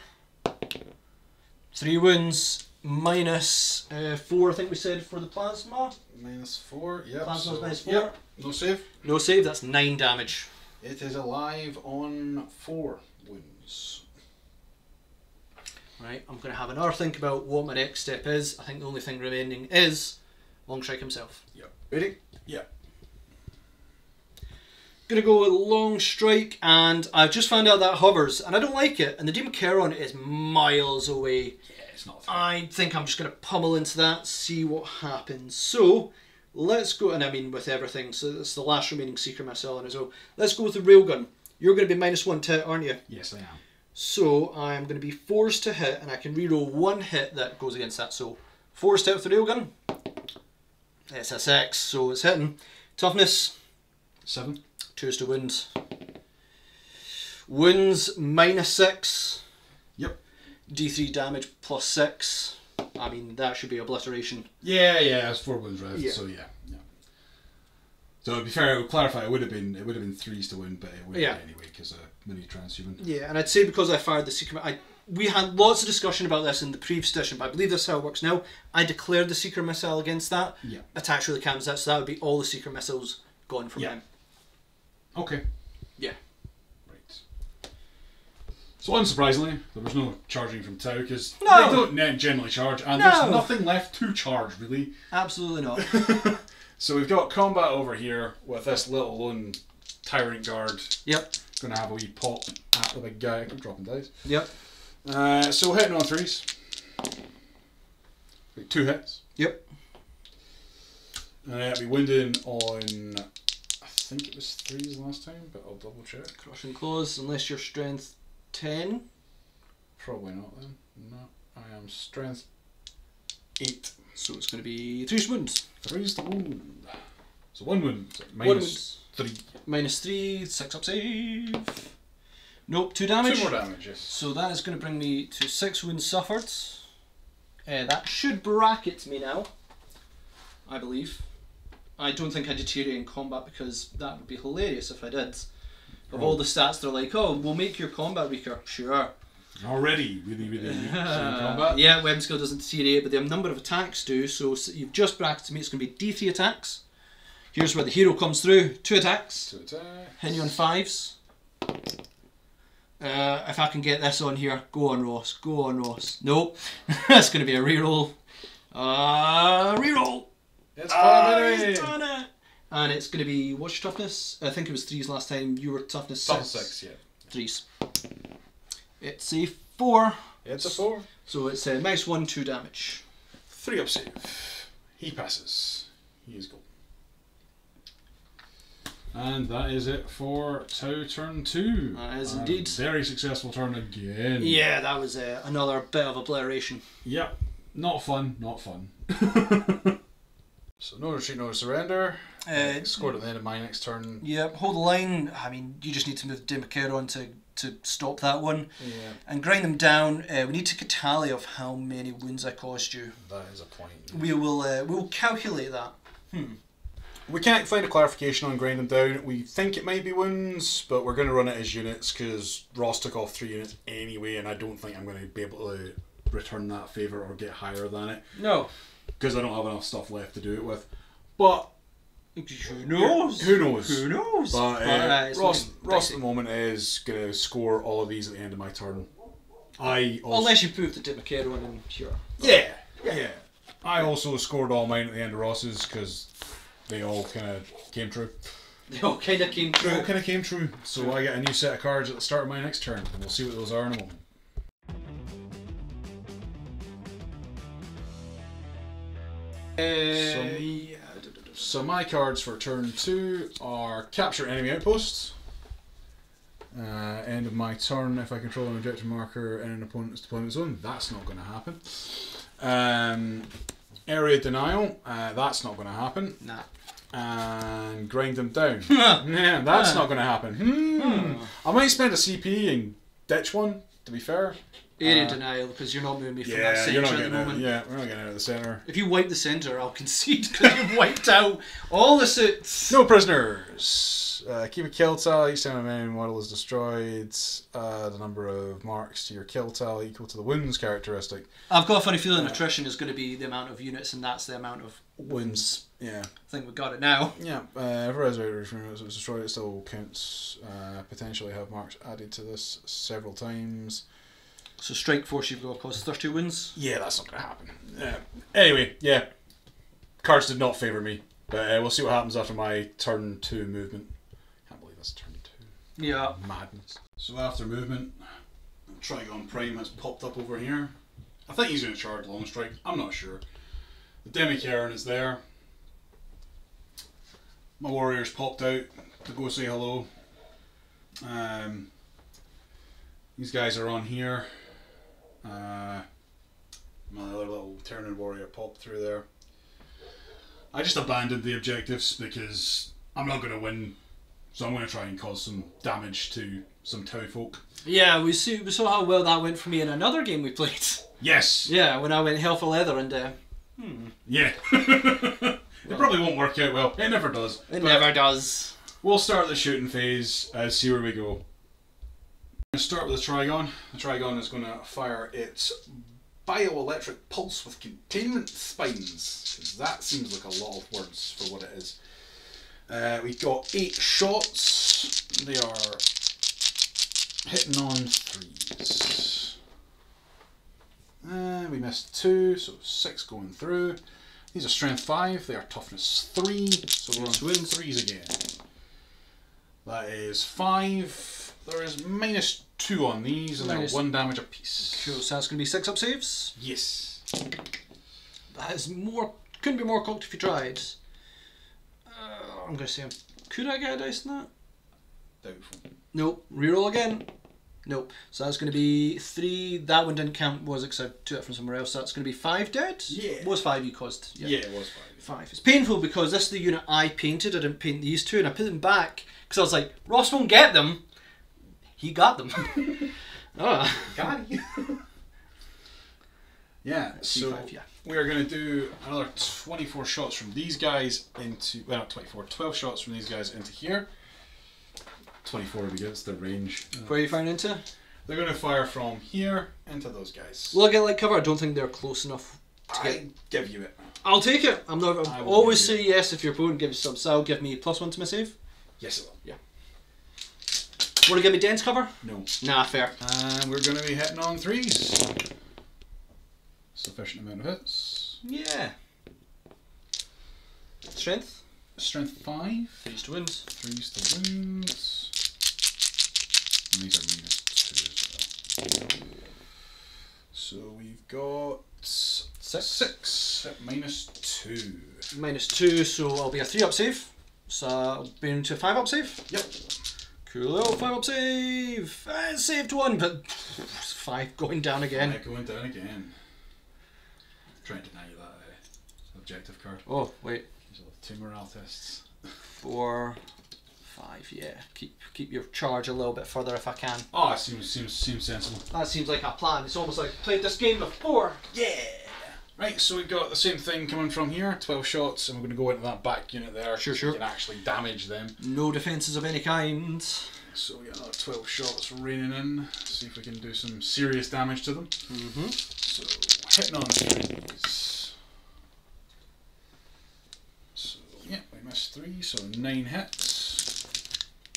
3 wounds, minus 4, I think we said, for the plasma. Minus 4, yep. Plasma's minus 4. Yep. No save. No save, that's 9 damage. It is alive on 4 wounds. Right, I'm going to have another think about what my next step is. I think the only thing remaining is Longstrike himself. Yep. Ready? Yep. Gonna go with Longstrike, and I've just found out that hovers, and I don't like it, and the Demon Charon is miles away. Yeah, it's not. I think I'm just gonna pummel into that, see what happens. So let's go, and I mean with everything, so it's the last remaining Seeker Missile as well. Let's go with the Railgun. You're gonna be -1 to hit, aren't you? Yes, I am. So I am going to be forced to hit, and I can reroll 1 hit that goes against that. So forced hit with the railgun. It's a 6, so it's hitting. Toughness 7. 2 to wounds. Wounds -6. Yep. D3 damage +6. I mean that should be obliteration. Yeah, it's 4 wounds, right? Yeah. So yeah. So to be fair, I would clarify. It would have been 3s to win, but it would be anyway because of mini transhuman. Yeah, and I'd say because I fired the Seeker, we had lots of discussion about this in the previous edition, but I believe that's how it works now. I declared the Seeker Missile against that. Yeah. Attached with the cannons, so that would be all the Seeker Missiles gone from him. Okay. Yeah. Right. So unsurprisingly, there was no charging from Tau because they don't generally charge, and there's nothing left to charge really. Absolutely not. So we've got combat over here with this little lone Tyrant Guard. Yep. Gonna have a wee pop at the big guy. I keep dropping dice. Yep. So hitting on 3s. 2 hits. Yep. I'll be wounding on, I think it was 3s last time, but I'll double check. Crushing Claws, unless you're strength 10. Probably not then. No, I am strength 8. So it's going to be 3 wounds. 3's the wound. So 1 wound. So -3. -3, 6 up save. Nope, 2 damage. 2 more damage, yes. So that is going to bring me to 6 wounds suffered. That should bracket me now, I believe. I don't think I deteriorate in combat because that would be hilarious if I did. Of all the stats, they're like, oh, we'll make your combat weaker. Sure. Already really weak in combat. Yeah, weapon skill doesn't deteriorate, but the number of attacks do. So you've just bracketed me. It's going to be D3 attacks. Here's where the hero comes through. 2 attacks. 2 attacks. Hitting you on 5s. If I can get this on here, go on Ross. Go on Ross. Nope. That's going to be a reroll. Reroll. It's fun, He's done it. And it's going to be, what's your toughness? I think it was 3s last time. You were toughness 6. Toughness 6, yeah. 3s. It's a 4. It's a 4. So it's a -1, 2 damage. 3 up save. He passes. He is gold. And that is it for Tau turn 2. That is indeed. Very successful turn again. Yeah, that was another bit of obliteration. Yep. Not fun, not fun. So no retreat, no surrender. Scored at the end of my next turn. Yep, hold the line. I mean, you just need to move Democare to stop that one. Yeah. And grind them down. We need to get a tally of how many wounds I caused you. That is a point. We will calculate that. We can't find a clarification on grind them down. We think it might be wounds, but we're going to run it as units because Ross took off 3 units anyway, and I don't think I'm going to be able to return that favour or get higher than it. No. Because I don't have enough stuff left to do it with. But who knows? Who knows? Who knows? But Ross at the moment is going to score all of these at the end of my turn. Unless you put the Democare on in here. Yeah. I also scored all mine at the end of Ross's because they all kind of came true. They all kind of came true. So I get a new set of cards at the start of my next turn, and we'll see what those are in a moment. So my cards for turn 2 are capture enemy outposts. End of my turn, if I control an objective marker in an opponent's deployment zone, that's not going to happen. Area denial, that's not going to happen. Nah. And grind them down. Yeah, that's not going to happen. I might spend a CP and ditch one, to be fair. Area denial, because you're not moving me from that Yeah, centre you're not at the getting out. moment. Yeah, we're not getting out of the centre. If you wipe the centre, I'll concede, because you've wiped out all the suits. No prisoners. Keep a kill tally. Each time a main model is destroyed, the number of marks to your kill tally equal to the wounds characteristic. I've got a funny feeling attrition is going to be the amount of units, and that's the amount of Wounds. Yeah. I think we've got it now. Yeah. If a resurrected unit was destroyed, it still counts. Potentially have marks added to this several times. So strike force, you've got to cause 30 wounds. Yeah, that's not going to happen. Anyway, yeah. Cards did not favour me. But we'll see what happens after my turn 2 movement. Can't believe that's turn 2. Yeah. Madness. So after movement, Trigon Prime has popped up over here. I think he's going to charge long strike. I'm not sure. The Demi-Cairn is there. My warriors popped out to go say hello. These guys are on here. My other little Tyranid warrior popped through there. I just abandoned the objectives because I'm not going to win, so I'm going to try and cause some damage to some Tau folk. Yeah, we saw how well that went for me in another game we played. Yes! Yeah, when I went Hell for Leather and... Yeah. It probably won't work out well. It never does. It never does. We'll start the shooting phase and see where we go. I'm going to start with the Trigon. The Trigon is going to fire its bioelectric pulse with containment spines, because that seems like a lot of words for what it is. We've got 8 shots. They are hitting on 3s. We missed 2, so 6 going through. These are strength 5, they are toughness 3, so we're on 3s again. That is 5. There is -2 on these, and they're 1 damage apiece. Cool, so that's going to be 6 up saves. Yes. That is more. Couldn't be more cocked if you tried. I'm going to say, could I get a dice in that? Doubtful. Nope. Reroll again. Nope. So that's going to be 3. That one didn't count, was it? Because I took it from somewhere else. So that's going to be 5 dead? Yeah. It was 5 you caused. Yeah, it was 5. It's painful because this is the unit I painted. I didn't paint these two, and I put them back because I was like, Ross won't get them. He got them. Got you. Yeah, so C5, yeah. we're going to do another 24 shots from these guys into, well not 24, 12 shots from these guys into here. 24 would be good, it's the range. Where are you firing into? They're going to fire from here into those guys. Will I get light cover? I don't think they're close enough to get. Give you it. I'll take it. I'm not. I will Always give say you yes if your opponent gives you some. So I'll give me +1 to my save. Yes it will. Yeah. Want to give me dense cover? No. Nah, fair. And we're going to be hitting on 3s. Sufficient amount of hits. Yeah. Strength? Strength 5. 3s to wounds. 3s to wounds. And these are -2 as well. So we've got 6 at -2. -2, so I'll be a 3 up save. So I'll be into a 5 up save. Yep. Cool little 5 up save. Saved 1, but 5 going down again. 5 going down again. Trying to deny you that objective card. Oh, wait. These are 2 morale tests. 4, 5, yeah. Keep your charge a little bit further if I can. Oh, it seems sensible. That seems like a plan. It's almost like I played this game before. Yeah. Right, so we've got the same thing coming from here, 12 shots, and we're going to go into that back unit there. Sure. So we can actually damage them. No defences of any kind. So we got another 12 shots raining in. See if we can do some serious damage to them. So hitting on 3s. So yeah, we missed 3, so 9 hits.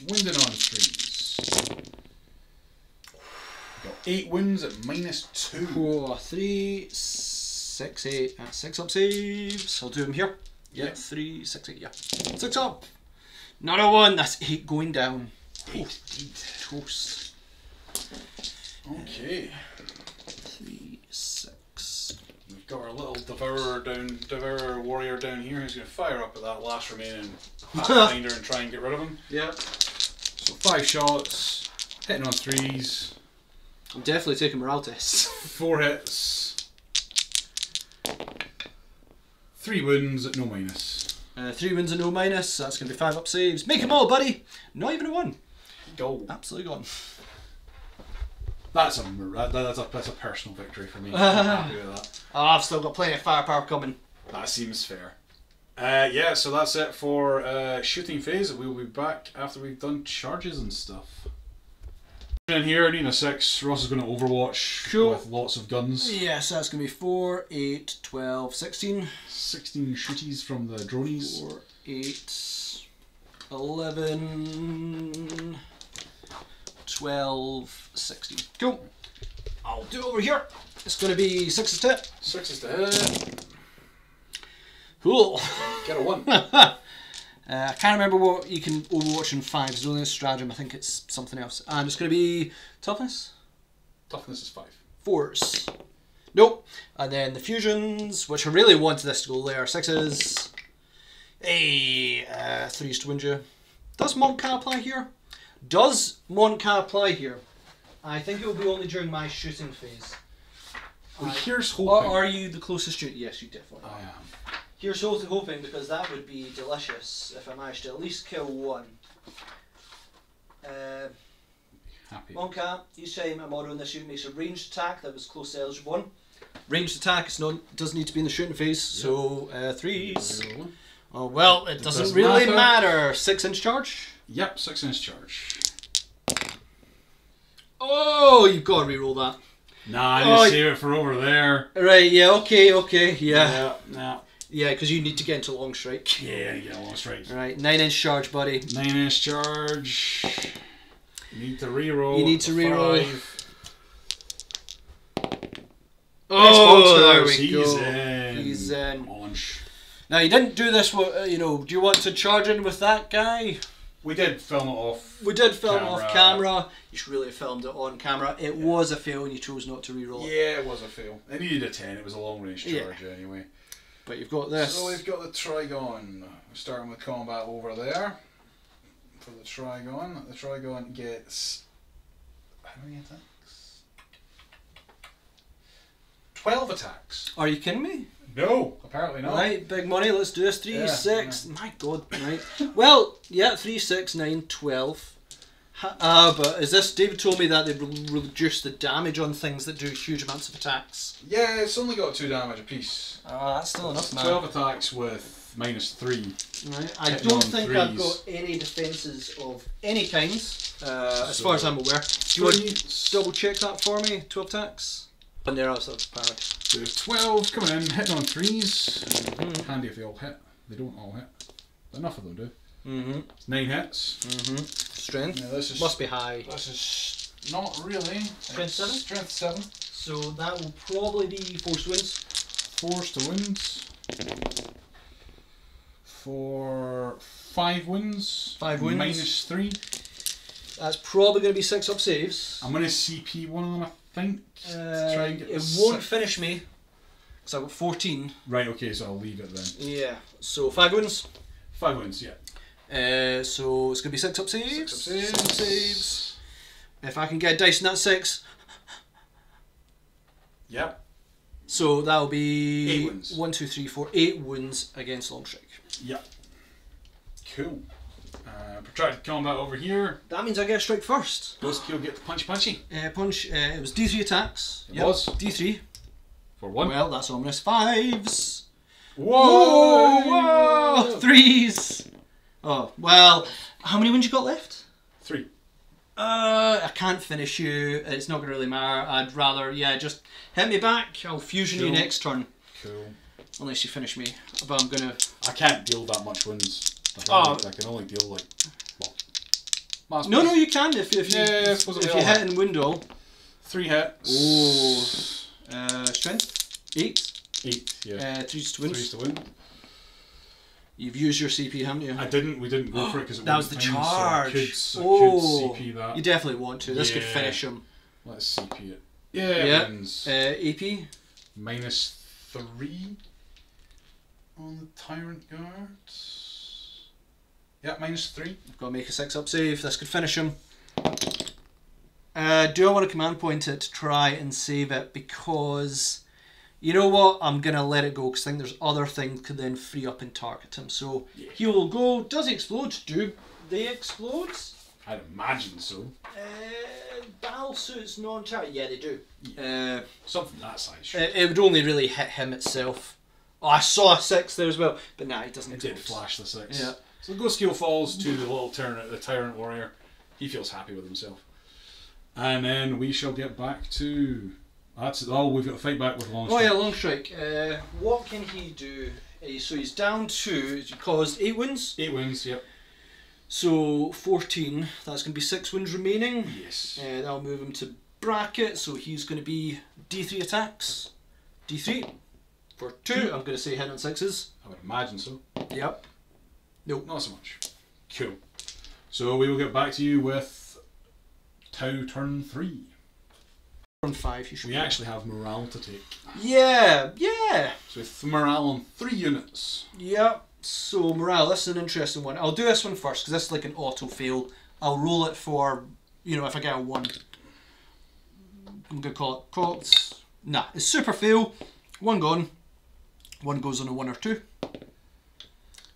Wounded on 3s. We got 8 wounds at -2. 4, 3, 6, 8. That's 6 up saves. I'll do them here. Yeah, 3, 6, 8. Yeah, 6 up. Not a 1. That's 8 going down. 8. Toast. Okay. 3, 6. We've got our little devourer warrior down here who's going to fire up at that last remaining pathfinder and try and get rid of him. Yeah. So 5 shots, hitting on 3s. I'm definitely taking morale tests. 4 hits. 3 wounds at no minus. 3 wins and no minus. That's going to be 5 up saves. Make them all, buddy. Not even a 1. Go. Absolutely gone. That's a personal victory for me. I'm happy with that. Oh, I've still got plenty of firepower coming. That seems fair. Yeah, so that's it for shooting phase. We'll be back after we've done charges and stuff. In here, I need a 6. Ross is going to overwatch with lots of guns. Yes, that's going to be 4, 8, 12, 16. 16 shooties from the dronies. 4, 8, 11, 12, 16. Cool. I'll do it over here. It's going to be 6 to hit. 6 to hit. Cool. Get a 1. I can't remember what you can overwatch in 5. It's only a stratagem. I think it's something else. And it's going to be toughness. Toughness is 5. Force. Nope. And then the fusions, which I really wanted this to go there. 6s. Hey, 3s to Winja. Does Monka apply here? Does Monka apply here? I think it will be only during my shooting phase. Well, here's hoping. Are you the closest shooter? Yes, you definitely are. I am. Here's hoping, because that would be delicious if I managed to at least kill one. Happy. Monka, each time a model in this unit makes a ranged attack that was close to eligible 1. Ranged attack doesn't need to be in the shooting phase, so 3s. Oh well, it doesn't really matter. 6-inch charge? Yep, 6-inch charge. Oh, you've got to reroll that. Nah, I just save it for over there. Right, yeah, okay, yeah. Nah. Yeah, because you need to get into long strike. Yeah, you get a long strike. Right, 9-inch charge, buddy. 9-inch charge. You need to reroll. You need to reroll. 5. Oh, there we He's go. in. He's in. Launch. Now, you didn't do this, do you want to charge in with that guy? We did film it off. We did film it off camera. You should really have filmed it on camera. It was a fail and you chose not to reroll it. Yeah, it was a fail. It needed a 10. It was a long range charge anyway. But you've got this. So we've got the Trigon. Starting with combat over there. For the Trigon. The Trigon gets... how many attacks? 12 attacks. Are you kidding me? No, apparently not. Right, big money, let's do this. 3, Yeah, 6. Yeah. My god, right. Well, yeah, 3, 6, 9, 12. But is this... David told me that they reduce the damage on things that do huge amounts of attacks. Yeah, it's only got 2 damage apiece. That's still enough, man. 12 attacks with -3. Right. I don't think I've got any defences of any kind, as far as I'm aware. Do you want to double check that for me? 12 attacks? And there are sort of powered. So there's 12 coming in, hitting on 3s. Handy if they all hit. They don't all hit. But enough of them do. 9 hits. Strength? Yeah, this is, must be high. This is not really. Strength 7? Strength 7. So that will probably be forced wins. Forced to wins. For 5 wins. 5 wins. -3. That's probably going to be 6 up saves. I'm going to CP one of them, I think. To try and get it won't finish me, because I've got 14. Right, okay, so I'll leave it then. Yeah, so 5 wins. 5 wins, yeah. So it's going to be 6 up saves. 6 up saves. If I can get a dice in that 6. Yep. So that'll be 8 wins. 1, 2, 3, 4, 8 wins against long strike. Yep. Cool. Protracted combat over here. That means I get a strike first. Ghost Kill get the punchy. Punch. It was D3 attacks. It was D3 for 1. Well, that's ominous. 5s. Whoa! Whoa! 3s. Oh well. How many wins you got left? 3. I can't finish you. It's not going to really matter. I'd rather, just hit me back. I'll fusion you next turn. Cool. Unless you finish me. But I'm going to... I can't deal that much wins. I can only deal like... Well, no, you can if you hit in window. 3 hits. Oh. Strength? 8. 8, yeah. 3s to win. 3s to win. You've used your CP, haven't you? I didn't. We didn't go for it because that was the charge. So I could CP that. You definitely want to. This could finish him. Let's CP it. Yeah, it wins. AP? -3 on the Tyrant Guards. Yeah, -3. I've got to make a 6 up save. This could finish him. Do I want to command point it to try and save it? Because... you know what? I'm going to let it go because I think there's other things could then free up and target him. So he will go. Does he explode? Do they explode? I'd imagine so. Battle suits non-charity? Yeah, they do. Something that size. It would only really hit him itself. Oh, I saw a 6 there as well, but nah, he doesn't. It did flash the 6. Yeah. So the ghost skill falls to the little tyrant warrior. He feels happy with himself. And then we shall get back to... That's all. We've got to fight back with Longstrike. Oh yeah, Longstrike. What can he do? So he's down 2. He caused 8 wounds. 8 wounds, yep. So 14. That's going to be 6 wounds remaining. Yes. That'll move him to bracket. So he's going to be D3 attacks. D3 for 2. I'm going to say hit on 6s. I would imagine so. Yep. Nope. Not so much. Cool. So we will get back to you with Tau turn 3. Turn 5. You should. We actually have morale to take. Yeah. Yeah. So with morale on 3 units. Yep. So morale, this is an interesting one. I'll do this one first because this is like an auto fail. I'll roll it for, if I get a 1. I'm going to call it cocked. Nah, it's super fail. 1 gone. 1 goes on a 1 or 2.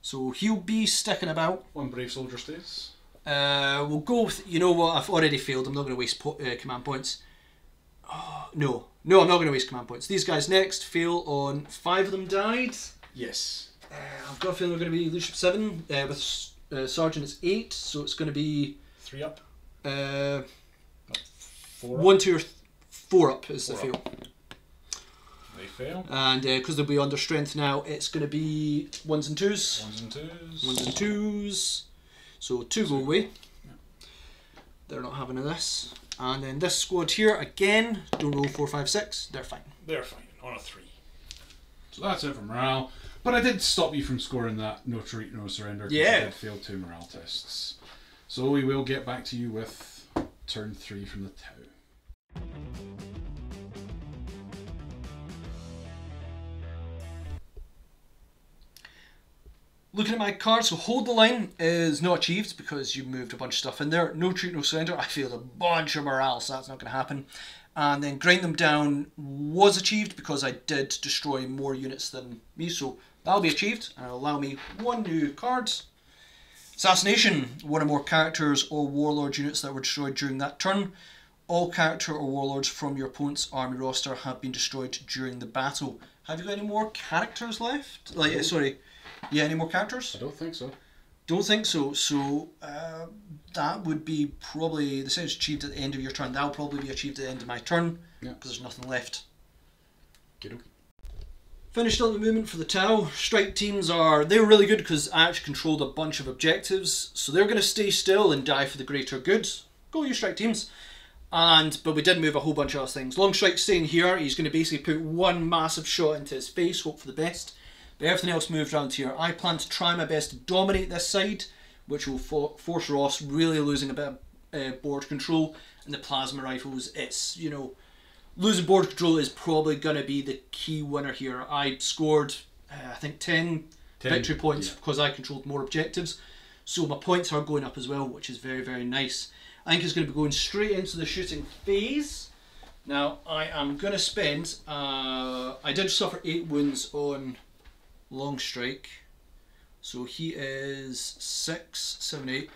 So he'll be sticking about. 1 brave soldier stays. We'll go with, you know what, I've already failed. I'm not going to waste command points. Oh, no, I'm not going to waste command points. These guys next fail on 5 of them died. Yes. I've got a feeling we're going to be leadership 7. With Sergeant it's 8, so it's going to be 3 up. 4 up. 1, 2, or 4 up is the 4 fail. up. They fail. And because they'll be under strength now, it's going to be 1s and 2s. 1s and 2s. 1s and 2s. So 2 go away. Yeah. They're not having this. And then this squad here, again, don't roll 4, 5, 6. They're fine. They're fine. On a 3. So that's it for morale. But I did stop you from scoring that no retreat, no surrender. Yeah. You did fail 2 morale tests. So we will get back to you with turn 3 from the Tau. Looking at my card, so hold the line is not achieved because you moved a bunch of stuff in there. No retreat, no surrender. I failed a bunch of morale, so that's not going to happen. And then grind them down was achieved because I did destroy more units than me, so that'll be achieved and it'll allow me 1 new card. Assassination, 1 or more characters or warlord units that were destroyed during that turn. All character or warlords from your opponent's army roster have been destroyed during the battle. Have you got any more characters left? Yeah, any more characters? I don't think so. Don't think so. So that would be probably the same as achieved at the end of your turn. That'll probably be achieved at the end of my turn because there's nothing left. Okay. Finished on the movement for the Tau. Strike teams they're really good because I actually controlled a bunch of objectives. So they're going to stay still and die for the greater good. Go your strike teams. But we did move a whole bunch of other things. Longstrike staying here. He's going to basically put 1 massive shot into his face, hope for the best. But everything else moved around here. I plan to try my best to dominate this side, which will force Ross really losing a bit of board control. And the plasma rifles, it's, losing board control is probably going to be the key winner here. I scored, I think, 10 victory points because I controlled more objectives. So my points are going up as well, which is very, very nice. I think it's going to be going straight into the shooting phase. Now, I am going to spend, I did suffer 8 wounds on Longstrike. So he is 6, 7, 8.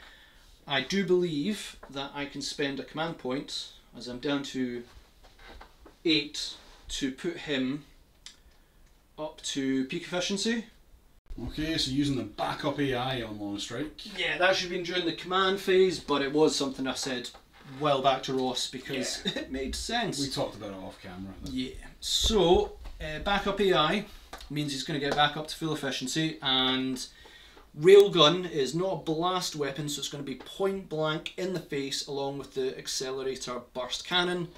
I do believe that I can spend a command point, as I'm down to 8, to put him up to peak efficiency. Okay, so using the backup AI on Longstrike. Yeah, that should have been during the command phase, but it was something I said well back to Ross because it made sense. We talked about it off camera. Yeah, so backup AI means he's going to get back up to full efficiency, and railgun is not a blast weapon, so it's going to be point blank in the face along with the accelerator burst cannon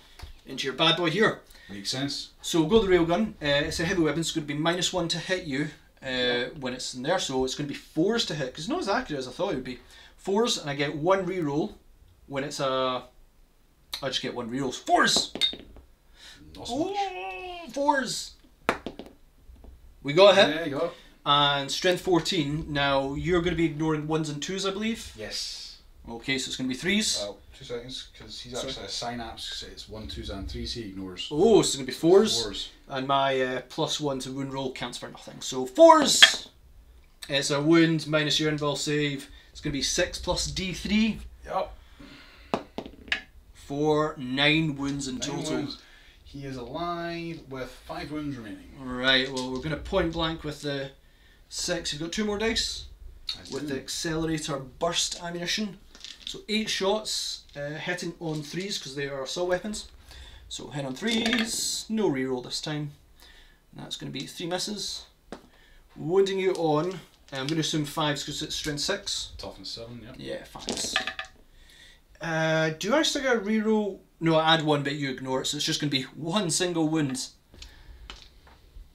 into your bad boy here. Makes sense. So we'll go the railgun. It's a heavy weapon, so it's going to be -1 to hit you when it's in there, so it's going to be 4s to hit because it's not as accurate as I thought it would be. 4s, and I get 1 reroll when it's I just get 1 reroll. 4s! Not so much. 4s! We got a hit. There you go. And strength 14. Now you're going to be ignoring 1s and 2s, I believe. Yes. Okay, so it's going to be 3s. 2 seconds, because he's actually a synapse. So it's 1, 2s, and 3s. He ignores. Oh, so it's going to be 4s. 4s. And my +1 to wound roll counts for nothing. So 4s. It's a wound minus your invul save. It's going to be 6 plus D3. Yep. for 9 wounds in 9 total. wounds. He is alive with 5 wounds remaining. Right, well, we're going to point blank with the 6. You've got 2 more dice with the accelerator burst ammunition. So 8 shots, hitting on 3s because they are assault weapons. So hit on 3s, no reroll this time. And that's going to be 3 misses. Wounding you on, I'm going to assume 5s because it's strength 6. Toughness 7, yeah. Yeah, 5s. Do I still get a reroll? No, I add 1 but you ignore it, so it's just going to be 1 single wound.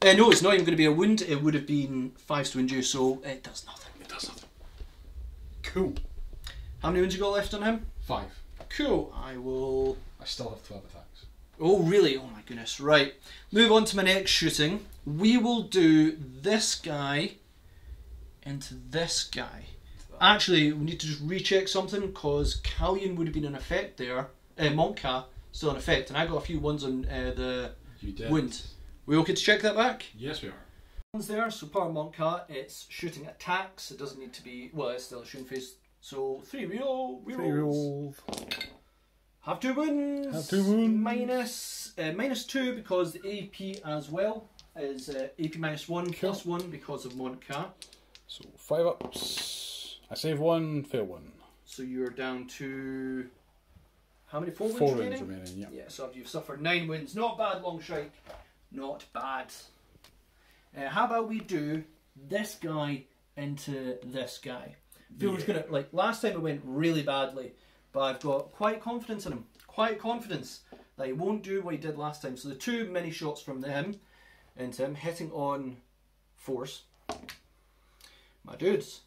No, it's not even going to be a wound, it would have been 5s to wound you, so it does nothing. It does nothing. Cool. How many wounds you got left on him? 5. Cool, I will... I still have 12 attacks. Oh really? Oh my goodness. Right, move on to my next shooting. We will do this guy into this guy. Actually, we need to just recheck something because Callion would have been in effect there. Monka still in effect, and I got a few ones on the wound. We okay to check that back? Yes, we are. Ones there, so part of Monka, it's shooting attacks. It doesn't need to be, well, it's still a shooting phase. So 3 rerolls. Have 2 wounds. Have 2 wounds. Minus 2 because the AP as well is AP minus 1 plus 1 because of Monka. So 5 ups. I save 1, fail 1. So you're down to how many? 4 wounds 4 remaining? wounds remaining, yeah. Yeah, so you've suffered 9 wounds. Not bad, long strike. Not bad. How about we do this guy into this guy? I feel we're gonna, like, last time it went really badly, but I've got quite confidence in him. Quite confidence that he won't do what he did last time. So the 2 mini shots from him into him, hitting on 4s. My dudes.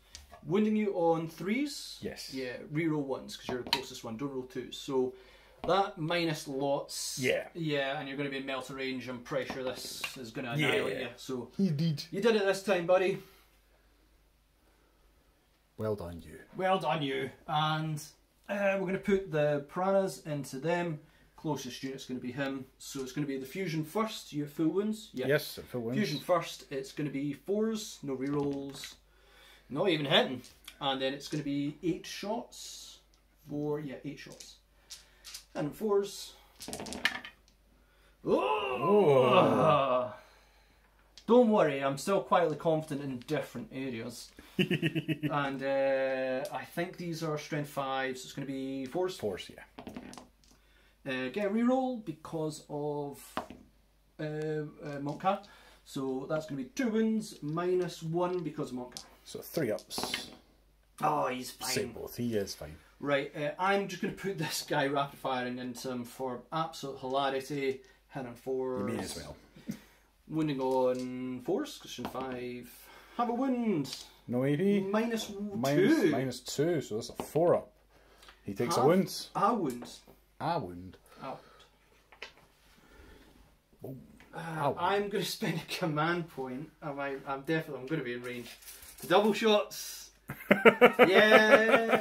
Wounding you on 3s. Yes. Yeah, reroll 1s because you're the closest one. Don't roll 2s. So that minus lots. Yeah. Yeah, and you're going to be in melter range. I'm pretty sure this is going to annihilate you. So He did. you did it this time, buddy. Well done, you. Well done, you. And we're going to put the piranhas into them. Closest unit's going to be him. So it's going to be the fusion first. You have full wounds? Yeah. Yes, full wounds. Fusion first. It's going to be 4s, no rerolls. Not even hitting. And then it's going to be 8 shots. 8 shots. And 4s. Oh! Don't worry, I'm still quietly confident in different areas. And I think these are strength 5s. So it's going to be 4s. 4s, yeah. Get a reroll because of Monka. So that's going to be 2 wounds minus 1 because of Monka. So 3 ups. Oh, he's fine. Same both. He is fine. Right, I'm just going to put this guy rapid firing into him for absolute hilarity. Hit on 4s. You may as well. Wounding on 4s, question 5. Have a wound. No AP. Minus 2. Minus 2, so that's a 4 up. He takes a Have wound. A wound. A wound. Out. Oh. I'm going to spend a command point. I'm going to be in range. The double shots. yeah.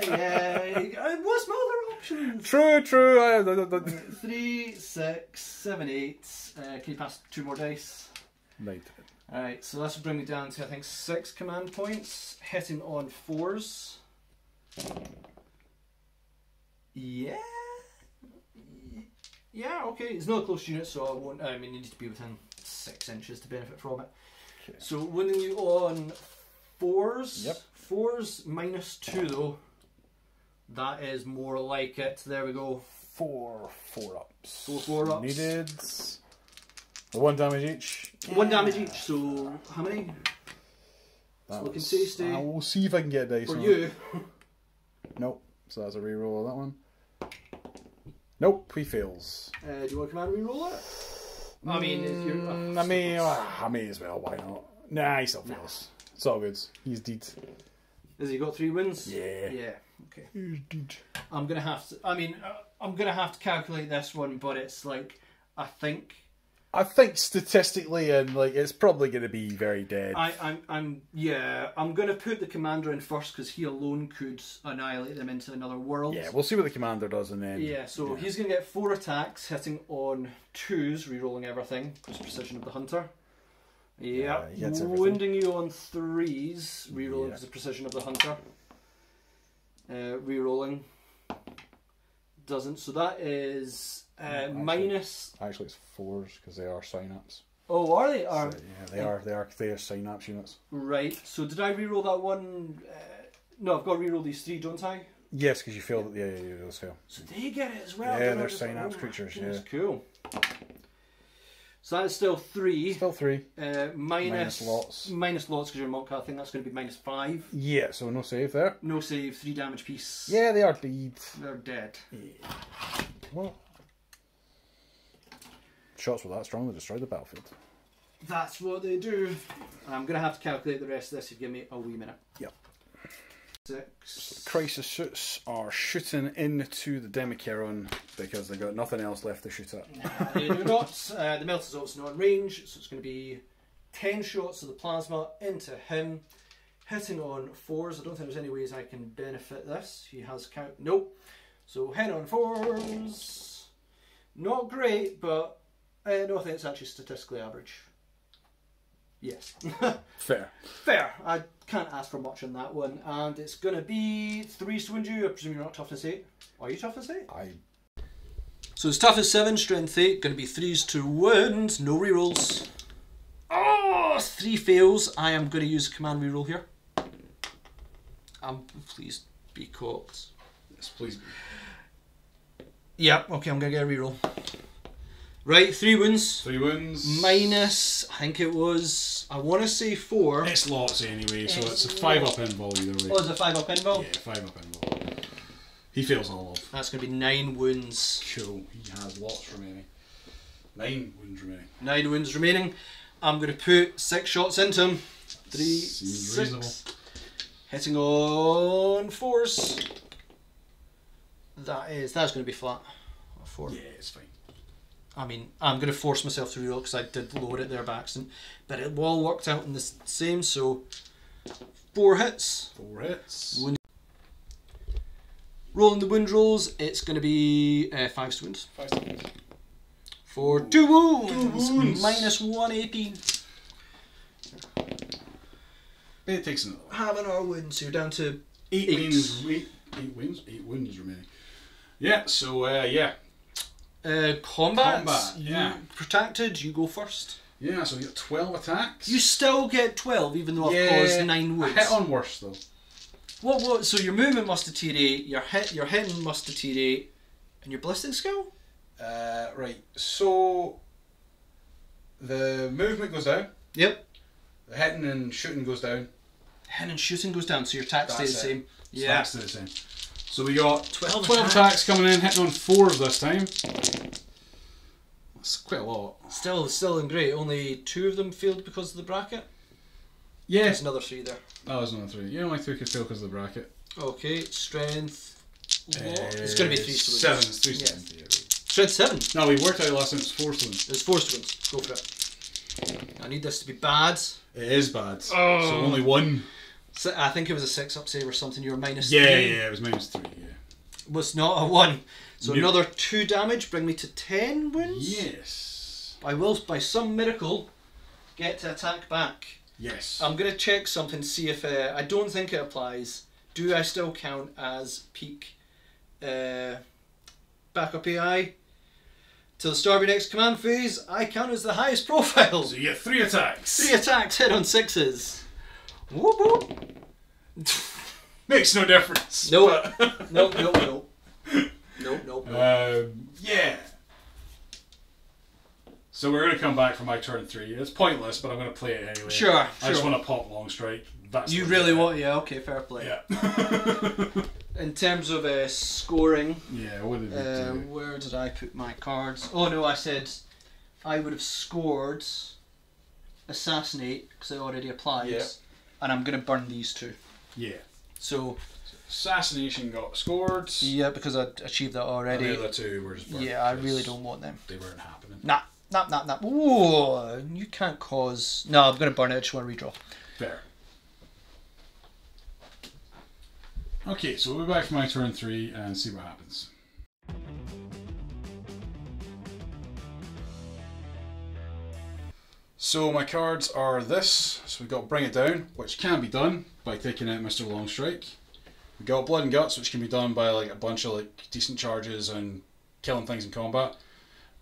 What's my other options? True. 3, 6, 7, 8. Can you pass 2 more dice? Right. Alright, so this will bring me down to, I think, 6 command points. Hitting on 4s. Yeah. Yeah, okay. It's not a close unit, so I won't. I mean, you need to be within 6 inches to benefit from it. Okay. So, wounding you on 4s. Yep. 4s minus 2, though. That is more like it. There we go. 4 ups. 4 ups. Needed. 1 damage each. 1 damage each, so how many? It's looking tasty. I will see if I can get a dice For on you. it. Nope. So that's a reroll of that one. Nope, he fails. Do you want to command reroll it? I mean, if you're, I may as well. Why not? Nah, he still fails. It's all good. He's dead. Has he got 3 wins? Yeah. Yeah. Okay. He's dead. I'm gonna have to. I mean, I'm gonna have to calculate this one, but it's like I think statistically, and like it's probably going to be very dead. I'm gonna put the commander in first because he alone could annihilate them into another world. Yeah, we'll see what the commander does, and then he's gonna get 4 attacks, hitting on 2s, rerolling everything because precision of the hunter. Yeah, wounding you on 3s, rerolling because the precision of the hunter. Rerolling. doesn't. So that is Actually, minus. Actually, it's 4s because they are synapse. Oh, are they? So, yeah, they are synapse units. Right. So did I reroll that one? No, I've got to reroll these 3, don't I? Yes, because you failed. Yeah, those fail. So they get it as well. Yeah, they're synapse creatures. Goodness, Yeah, cool. So that's still 3. still 3. Minus lots. Minus lots because you're a monk. I think that's going to be -5. Yeah, so no save there. No save. 3 damage piece. Yeah, they are dead. They're dead. Yeah. Well, shots were that strong they destroyed the battlefield. That's what they do. I'm going to have to calculate the rest of this. If you give me a wee minute. Yep. 6. Crisis suits are shooting into the Demicheron because they've got nothing else left to shoot at. They do not. The melt is obviously not in range, so it's going to be 10 shots of the plasma into him, hitting on 4s. I don't think there's any ways I can benefit this. He has count. Nope. So hit on 4s. Not great, but no, I think it's actually statistically average. Yes. Fair. Fair. I can't ask for much on that one. And it's going to be 3 to wound you. I presume you're not toughness 8. Are you toughness 8? So it's toughness 7, strength 8. Going to be 3s to wound. No rerolls. Oh, 3 fails. I am going to use a command reroll here. Please be cocked. Yes, please. Yep, okay, I'm going to get a reroll. Right, 3 wounds. 3 wounds. Minus, I think it was, I want to say 4. It's lots anyway, so it's a 5 up invul either way. Oh, is it 5 up invul? Yeah, 5 up invul. He fails all of. That's going to be 9 wounds. Cool, he has lots remaining. 9 wounds remaining. 9 wounds remaining. I'm going to put 6 shots into him. 3, Seems 6. reasonable. Hitting on 4s. That's going to be flat. A 4. Yeah, it's fine. I mean, I'm going to force myself to reroll because I did lower it there by accident. But it all worked out in the same, so 4 hits. 4 hits. Wound. Rolling the wound rolls, it's going to be 5 wounds. 5 seconds. For 2 wounds. 2 wounds. Minus 1 AP. It takes another one. Have another wound, so you're down to 8 8. wounds. 8 wounds? 8 wounds remaining. Yeah, so yeah. Combat, yeah. You protected, you go first. Yeah, so we got 12 attacks. You still get 12, even though I've caused 9 wounds. I hit on worse though. What? So your movement must deteriorate, your hitting must deteriorate, and your ballistic skill? Right, so the movement goes down. Yep. The hitting and shooting goes down. Hitting and shooting goes down, so your attack stays the same. So that's the same. So we got 12 attacks coming in, hitting on 4s this time. That's quite a lot. Still in great. Only 2 of them failed because of the bracket. Yeah. There's another 3 there. That was another 3. Yeah, only 2 could fail because of the bracket. Okay, strength. It's going to be 3 7. stones. It's 3 Yeah. stones. Yeah. Strength 7. No, we worked out last time it's 4 stones. There's 4 stones. Go for it. I need this to be bad. It is bad. Oh. So only 1. So I think it was a 6 up save or something. You were minus 3. Yeah, it was -3. Yeah. Was not a 1. So Nope. another 2 damage, bring me to 10 wounds. Yes. I will, by some miracle, get to attack back. Yes. I'm going to check something to see if I don't think it applies. Do I still count as peak backup AI? Till the start of your next command phase, I count as the highest profile. So you get 3 attacks. 3 attacks, hit on 6s. Whoop whoop. Makes no difference. Nope. Nope. Yeah. So we're going to come back for my turn 3. It's pointless, but I'm going to play it anyway. Sure. I just want to pop long strike. That's You what really I want? Yeah. Okay. Fair play. Yeah. In terms of scoring, Yeah. What did we do? where did I put my cards? Oh no, I said I would have scored assassinate because I already applied, Yeah. and I'm going to burn these 2. Yeah. So Assassination got scored. yeah, because I achieved that already. And the other 2 were just burnt Yeah, I because really don't want them. They weren't happening. Nah. Ooh, you can't cause. No, I'm going to burn it. I just want to redraw. Fair. Okay, so we'll be back for my turn 3 and see what happens. So my cards are this. So we've got Bring It Down, which can be done by taking out Mr. Longstrike. We got Blood and Guts, which can be done by like a bunch of like decent charges and killing things in combat.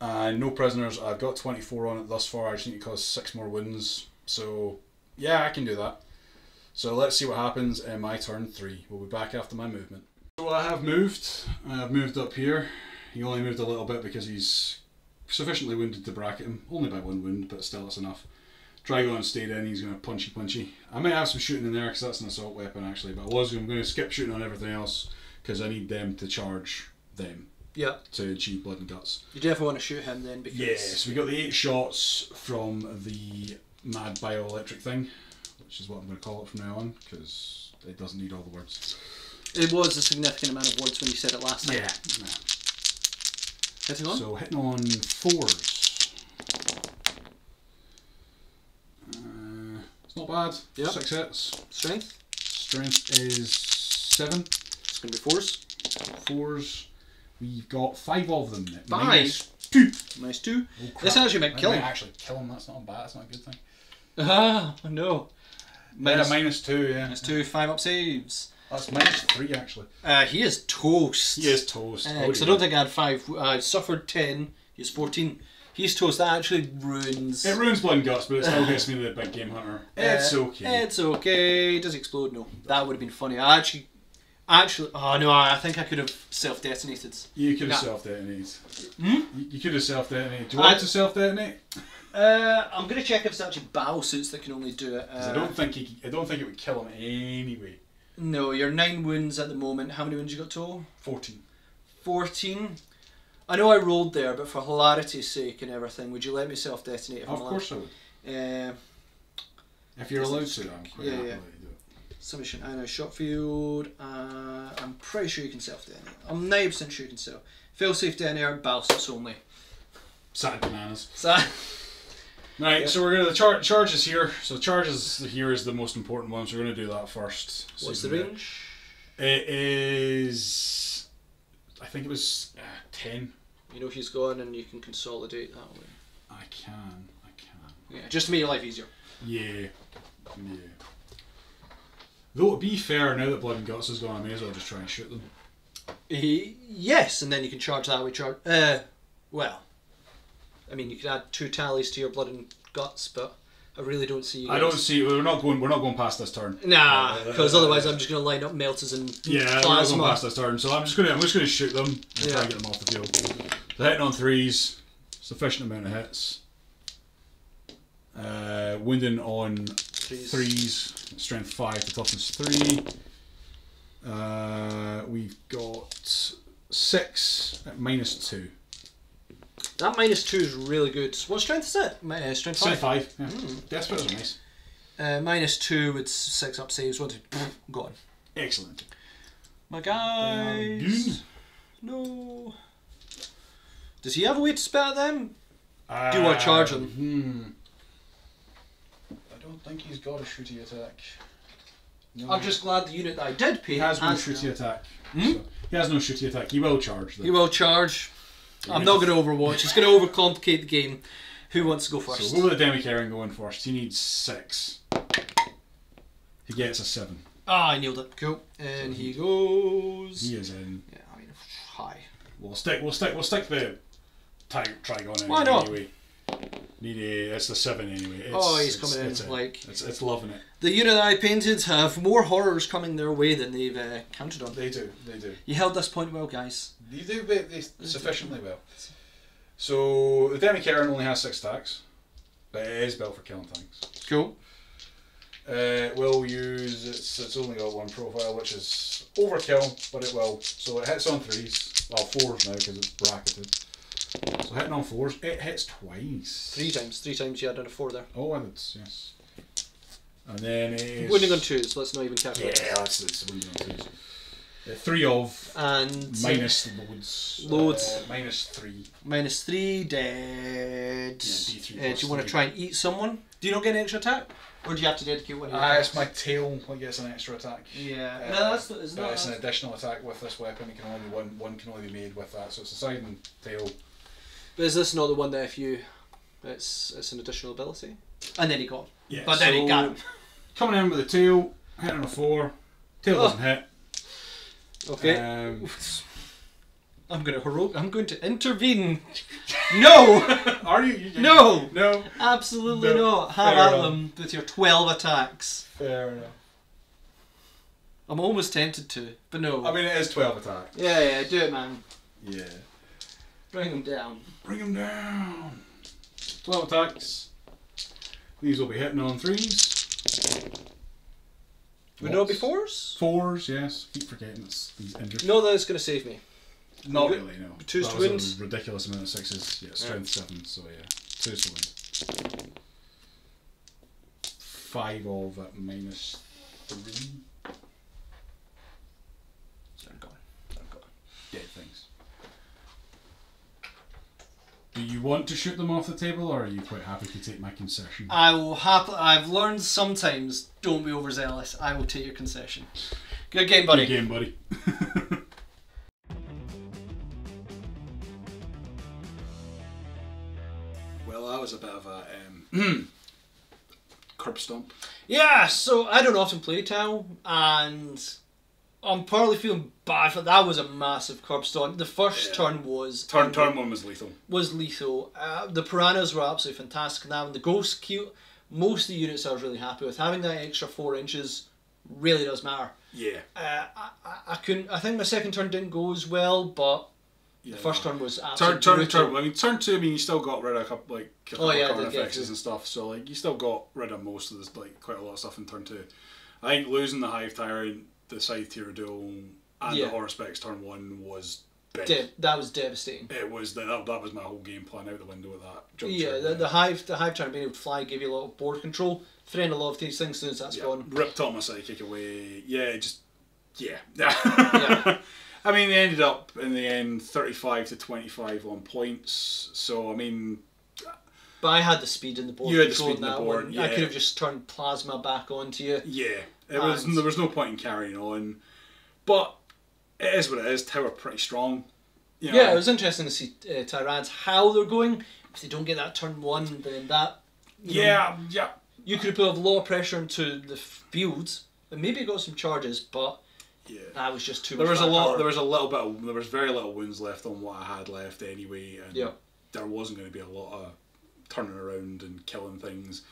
And no prisoners. I've got 24 on it thus far. I just need to cause 6 more wounds. So yeah, I can do that. So let's see what happens in my turn 3. We'll be back after my movement. So I have moved. I've moved up here. He only moved a little bit because he's sufficiently wounded to bracket him. Only by 1 wound, but still it's enough. Trigon stayed in. He's going to punchy. I might have some shooting in there because that's an assault weapon actually. But I'm going to skip shooting on everything else because I need them to charge them. Yeah. To achieve Blood and Guts. You definitely want to shoot him then because... Yeah, so we got the 8 shots from the mad bioelectric thing, which is what I'm going to call it from now on, because it doesn't need all the words. It was a significant amount of words when you said it last time. Yeah. Hitting on? So hitting on 4s. It's not bad. Yep. 6 hits. Strength? Strength is 7. It's going to be 4s. 4s. We've got 5 of them. Five? -2. -2. Oh, crap. This actually might kill him. Might actually kill him. That's not bad. That's not a good thing. Ah, no. -2, yeah. -2, 5 up saves. That's -3 actually. He is toast. He is toast. Because I don't think I had 5. I suffered 10. He's 14. He's toast. That actually ruins... It ruins Blood and Guts, but it still gets me to the big game hunter. It's okay. It's okay. Does he explode? No. That would have been funny. Actually, oh no, I think I could have self-detonated. You could have self-detonated. You could have self-detonated. Do you want to self-detonate? I'm going to check if it's actually battle suits that can only do it. I don't think it would kill him anyway. No, you're 9 wounds at the moment. How many wounds you got total? 14. 14. I know I rolled there, but for hilarity's sake and everything, would you let me self-detonate? Of course I would. If you're allowed to, I'm quite happy to do it. Submission, I know, shot field. I'm pretty sure you can self-detonate. I'm 90% sure you can self. Fail-safe detonator, ballistics only. Sad bananas. Right, yeah. so we're going to the charges here. So charges here is the most important one, so we're going to do that first. What's the range? It is... I think it was 10. You know he's gone and you can consolidate that way. I can. Yeah, just to make your life easier. Yeah. Though to be fair, now that Blood and Guts is gone, I may as well just try and shoot them. Yes, and then you can charge that way. Well, I mean, you could add 2 tallies to your Blood and Guts, but I really don't see. I don't see. We're not going past this turn. Nah, because otherwise I'm just going to line up melters and plasma. We're not going past this turn, so I'm just going to shoot them and try and get them off the field. So hitting on 3s, sufficient amount of hits. Wounding on 3s, strength 5 to toughness 3. We've got 6 at -2. That -2 is really good. What strength is it? Strength 5? Strength 5, yeah. Desperate are nice. -2 with 6 up saves. 1, 2, gone. Excellent. My guys. No. Does he have a way to spare them? Do you want to charge them? I don't think he's got a shooty attack. No. I'm just glad the unit that I did pay He has no shooty attack. So he has no shooty attack. He will charge though. He will charge. I'm not going to overwatch. It's going to overcomplicate the game. Who wants to go first? So we'll let Demi-Karen go in first. He needs 6. He gets a 7. Ah, I nailed it. Cool. And he goes. He is in. Yeah, I mean, hi. We'll stick the Trigon in. Why not? Anyway. It's the 7 anyway. He's coming in. It's loving it. The unit that I painted have more horrors coming their way than they've counted on. They do. You held this point well, guys. You do sufficiently well. So the Demi-Karen only has 6 attacks, but it is built for killing things. Cool. We'll use it's only got 1 profile, which is overkill, but it will. So it hits on 3s, well 4s now because it's bracketed. So hitting on 4s, it hits twice. 3 times. 3 times you had on a 4 there. Oh, and it's yes. And then it is wounding on 2s. Let's not even calculate. Yeah, that's wounding on 2s. 3 of and minus loads. -3. -3 dead. Yeah, do you want to try and eat someone? Do you not get an extra attack, or do you have to dedicate one? It's my tail that gets an extra attack. Yeah, no, it's not. It's an additional attack with this weapon. It can only be one can only be made with that. So it's a side and tail. But is this not the one that if you, it's an additional ability? And then he got. Yeah, but then he got him. Coming in with the tail, hitting on a 4. Tail doesn't hit. Okay. I'm going to intervene. No! Are you? No! No. Absolutely No. not. Have Fair at enough. them with your 12 attacks. Fair enough. I'm almost tempted to, but no. I mean, it is 12 attack. Yeah, do it, man. Yeah. Bring them down. Bring him down. 12 attacks. These will be hitting on 3s. Would it not be 4s? 4s, yes. Keep forgetting it's these injured. No, that's going to save me. Not really, no. 2s That to was wins. a ridiculous amount of 6s. Yeah, strength 7, so yeah. 2s to win. 5 of at minus 3. They're gone. Dead things. Do you want to shoot them off the table, or are you quite happy to take my concession? I will happily. I've learned sometimes, don't be overzealous. I will take your concession. Good game, buddy. Good game, buddy. Well, that was a bit of a curb stomp. Yeah, so I don't often play Tau, and I'm partly feeling bad for that. Was a massive curb stomp. The first turn was Turn 1 was lethal. The Piranhas were absolutely fantastic now, and the Ghost cute. Most of the units I was really happy with. Having that extra 4 inches really does matter. Yeah. I couldn't. I think my second turn didn't go as well, but the first turn was absolutely brutal. I mean, turn 2. I mean, you still got rid of a couple of card did effects and stuff. So like, you still got rid of most of this, like quite a lot of stuff in turn 2. I think losing the Hive Tyrant, the Scythe Tyranid, and the Horsepex turn 1 was big. That was devastating. It was that was my whole game plan out the window at that juncture. Yeah, the Hive Tyrant being able to fly gave you a lot of board control. Threatened a lot of these things. As soon as that's gone, ripped all my psychic away. Yeah, just yeah. Yeah. I mean, they ended up in the end 35 to 25 on points. So I mean, but I had the speed in the board. You had the speed in the board. One. Yeah. I could have just turned plasma back onto you. Yeah, there was no point in carrying on, but it is what it is. Tower pretty strong. You know, yeah, it was interesting to see Tyranids how they're going. If they don't get that turn 1, then that yeah. You could have put a lot of pressure into the fields and maybe got some charges, but that was just too much. There was very little wounds left on what I had left anyway, and there wasn't going to be a lot of turning around and killing things.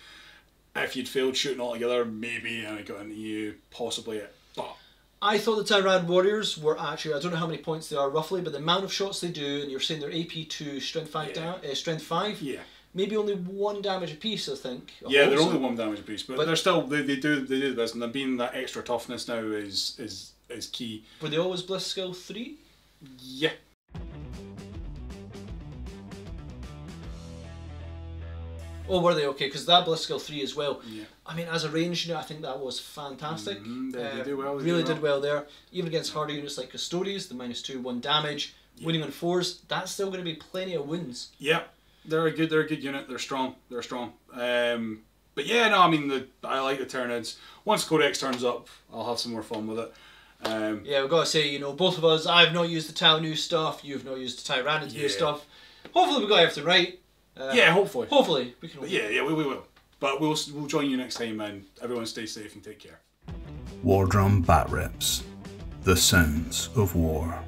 If you'd failed shooting altogether, maybe I got into you, possibly. But I thought the Tyrant Warriors were actually, I don't know how many points they are roughly, but the amount of shots they do, and you're saying they're AP 2, strength 5, strength 5. Yeah. Maybe only 1 damage apiece, I think. Yeah, they're only 1 damage apiece, but they're still they do this, and being that extra toughness now is key. Were they always Bliss Skill 3? Yeah. Oh, were they? Okay, because that Bliss Skill 3 as well. Yeah. I mean, as a range unit, I think that was fantastic. They do well. Really did well there. Even against harder units like Custodes, the -2, 1 damage, winning on 4s, that's still going to be plenty of wins. Yeah. They're a good unit. They're strong. But yeah, no, I mean, I like the Tyranids. Once Codex turns up, I'll have some more fun with it. Yeah, we've got to say, both of us, I've not used the Tau new stuff, you've not used the Tyranids new stuff. Hopefully we got everything right. Hopefully. Hopefully. We can. Yeah, we will. But we'll join you next time, and everyone stay safe and take care. War Drum Bat Reps. The sounds of war.